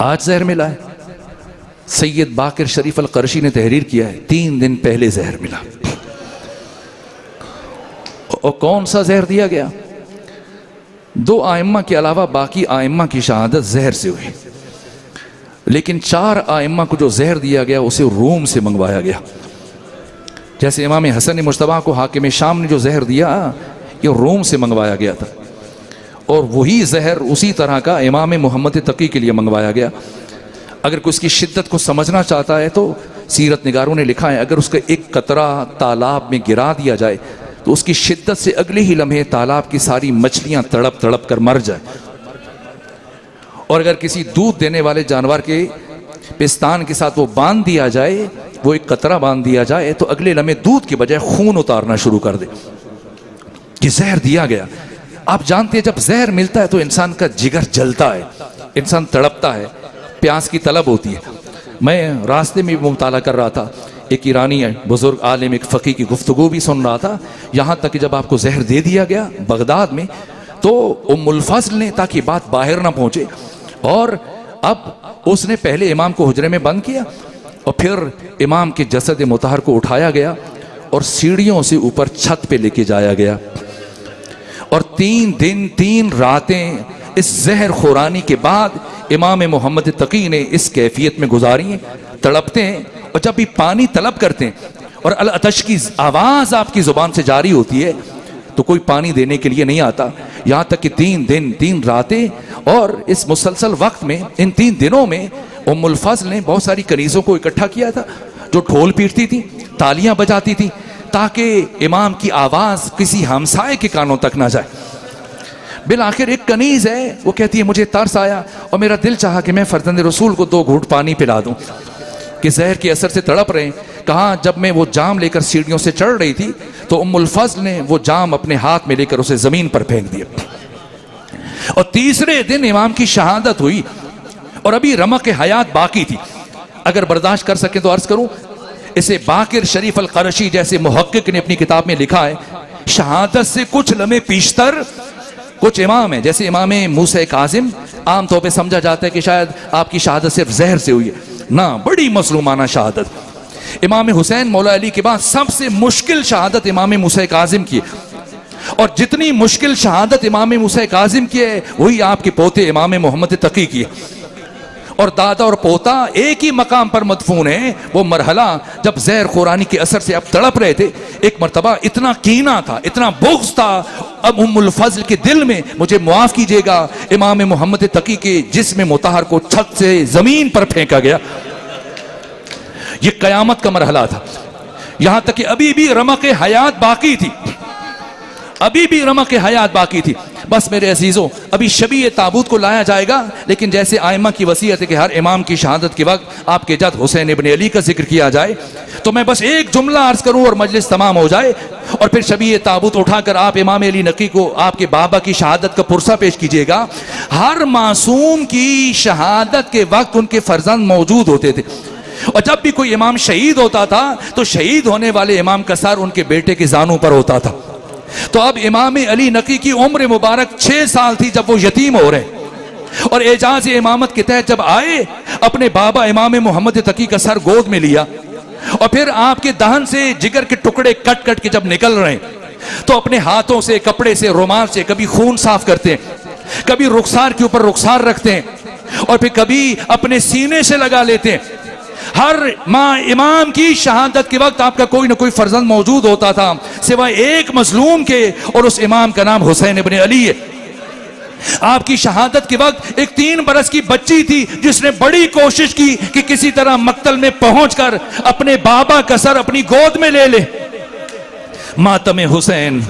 आज जहर मिला है। सैयद बाकिर शरीफ अल क़रशी ने तहरीर किया है, 3 दिन पहले जहर मिला। और कौन सा जहर दिया गया? 2 आइम्मा के अलावा बाकी आइम्मा की शहादत जहर से हुई, लेकिन 4 आइम्मा को जो जहर दिया गया उसे रूम से मंगवाया गया। जैसे इमाम हसन मुश्तबा को हाकिम शाम ने जो जहर दिया, ये रोम से मंगवाया गया था। और वही जहर उसी तरह का इमाम मोहम्मद तकी के लिए मंगवाया गया। अगर कोई उसकी शिद्दत को समझना चाहता है तो सीरत निगारों ने लिखा है, अगर उसका एक कतरा तालाब में गिरा दिया जाए तो उसकी शिद्दत से अगले ही लम्हे तालाब की सारी मछलियां तड़प तड़प कर मर जाए। और अगर किसी दूध देने वाले जानवर के पिस्तान के साथ वो बांध दिया जाए, वो एक कतरा बांध दिया जाए, तो अगले लम्हे दूध के बजाय खून उतारना शुरू कर दे। कि जहर दिया गया। आप जानते हैं जब जहर मिलता है तो इंसान का जिगर जलता है, इंसान तड़पता है, प्यास की तलब होती है। मैं रास्ते में मुताला कर रहा था, एक ईरानी बुजुर्ग आलिम, एक फ़कीह की गुफ्तगू भी सुन रहा था। यहाँ तक कि जब आपको जहर दे दिया गया बगदाद में, तो उम्मुल फज़ल ने, ताकि बात बाहर ना पहुँचे, और अब उसने पहले इमाम को हुजरे में बंद किया और फिर इमाम के जसद मुतहर को उठाया गया और सीढ़ियों से ऊपर छत पे लेके जाया गया। और 3 दिन 3 रातें इस जहर खुरानी के बाद इमाम मोहम्मद तकी ने इस कैफियत में गुजारी हैं। तड़पते हैं, और जब भी पानी तलब करते हैं और अल अतश की आवाज़ आपकी ज़ुबान से जारी होती है तो कोई पानी देने के लिए नहीं आता। यहाँ तक कि 3 दिन 3 रातें, और इस मुसलसल वक्त में, इन 3 दिनों में उम्मुल फज़ल ने बहुत सारी कनीज़ों को इकट्ठा किया था जो ढोल पीटती थी, तालियां बजाती थी, ताकि इमाम की आवाज़ किसी हमसाए के कानों तक ना जाए। बिल आखिर एक कनीज़ है, वो कहती है मुझे तरस आया और मेरा दिल चाहा कि मैं फर्जंद रसूल को 2 घूंट पानी पिला दूं, कि जहर के असर से तड़प रहे हैं। कहा जब मैं वो जाम लेकर सीढ़ियों से चढ़ रही थी तो उम्मुल फज़ल ने वो जाम अपने हाथ में लेकर उसे ज़मीन पर फेंक दिया। और तीसरे दिन इमाम की शहादत हुई और अभी रमक हयात बाकी थी। अगर बर्दाश्त कर सके तो अर्ज करूं, इसे बाकिर शरीफ अल क़रशी जैसे मुहक्किक ने अपनी किताब में लिखा है, शहादत से कुछ लम्हे पीछतर कुछ इमाम है, जैसे इमाम मूसा काज़िम, आम तौर पे समझा जाता है कि शायद आपकी शहादत सिर्फ जहर से हुई है, ना, बड़ी मसलूमाना शहादत। इमाम हुसैन मौला अली के बाद सबसे मुश्किल शहादत इमाम मूसा काज़िम की, और जितनी मुश्किल शहादत इमाम मूसा काज़िम की है वही आपके पोते इमाम मोहम्मद तकी की है। और दादा और पोता एक ही मकाम पर मदफून है। वो मरहला जब जहर खुरानी के असर से अब तड़प रहे थे, एक मरतबा इतना कीना था, इतना बुग़्ज़ था अब उम्मुल फज़ल के दिल में, मुझे मुआफ़ कीजिएगा, इमाम मोहम्मद तकी के जिस्म मुतहर को छत से ज़मीन पर फेंका गया। ये क़यामत का मरहला था। यहाँ तक कि अभी भी रमक हयात बाकी थी, अभी भी रमक हयात बाकी थी। बस मेरे अजीज़ों, अभी शबी ताबूत को लाया जाएगा, लेकिन जैसे आइमा की वसीयत है कि हर इमाम की शहादत के वक्त आपके जद हुसैन इब्न अली का जिक्र किया जाए, तो मैं बस एक जुमला अर्ज करूं और मजलिस तमाम हो जाए। और फिर शबी ताबूत उठाकर आप इमाम अली नकी को आपके बाबा की शहादत का पुरसा पेश कीजिएगा। हर मासूम की शहादत के वक्त उनके फर्जंद मौजूद होते थे, और जब भी कोई इमाम शहीद होता था तो शहीद होने वाले इमाम का सर उनके बेटे के जानों पर होता था। तो अब इमाम अली नकी की उम्र मुबारक 6 साल थी जब वो यतीम हो रहे, और एजाज इमामत के तहत जब आए, अपने बाबा इमाम मोहम्मद तकी का सर गोद में लिया, और फिर आपके दहन से जिगर के टुकड़े कट कट के जब निकल रहे तो अपने हाथों से, कपड़े से, रुमाल से कभी खून साफ करते हैं, कभी रुखसार के ऊपर रुखसार रखते हैं, और फिर कभी अपने सीने से लगा लेते हैं। हर माँ इमाम की शहादत के वक्त आपका कोई ना कोई फर्जंद मौजूद होता था सिवाय एक मजलूम के, और उस इमाम का नाम हुसैन इब्न अली है। आपकी शहादत के वक्त एक 3 बरस की बच्ची थी जिसने बड़ी कोशिश की कि किसी तरह मक्तल में पहुंचकर अपने बाबा का सर अपनी गोद में ले ले। मातम हुसैन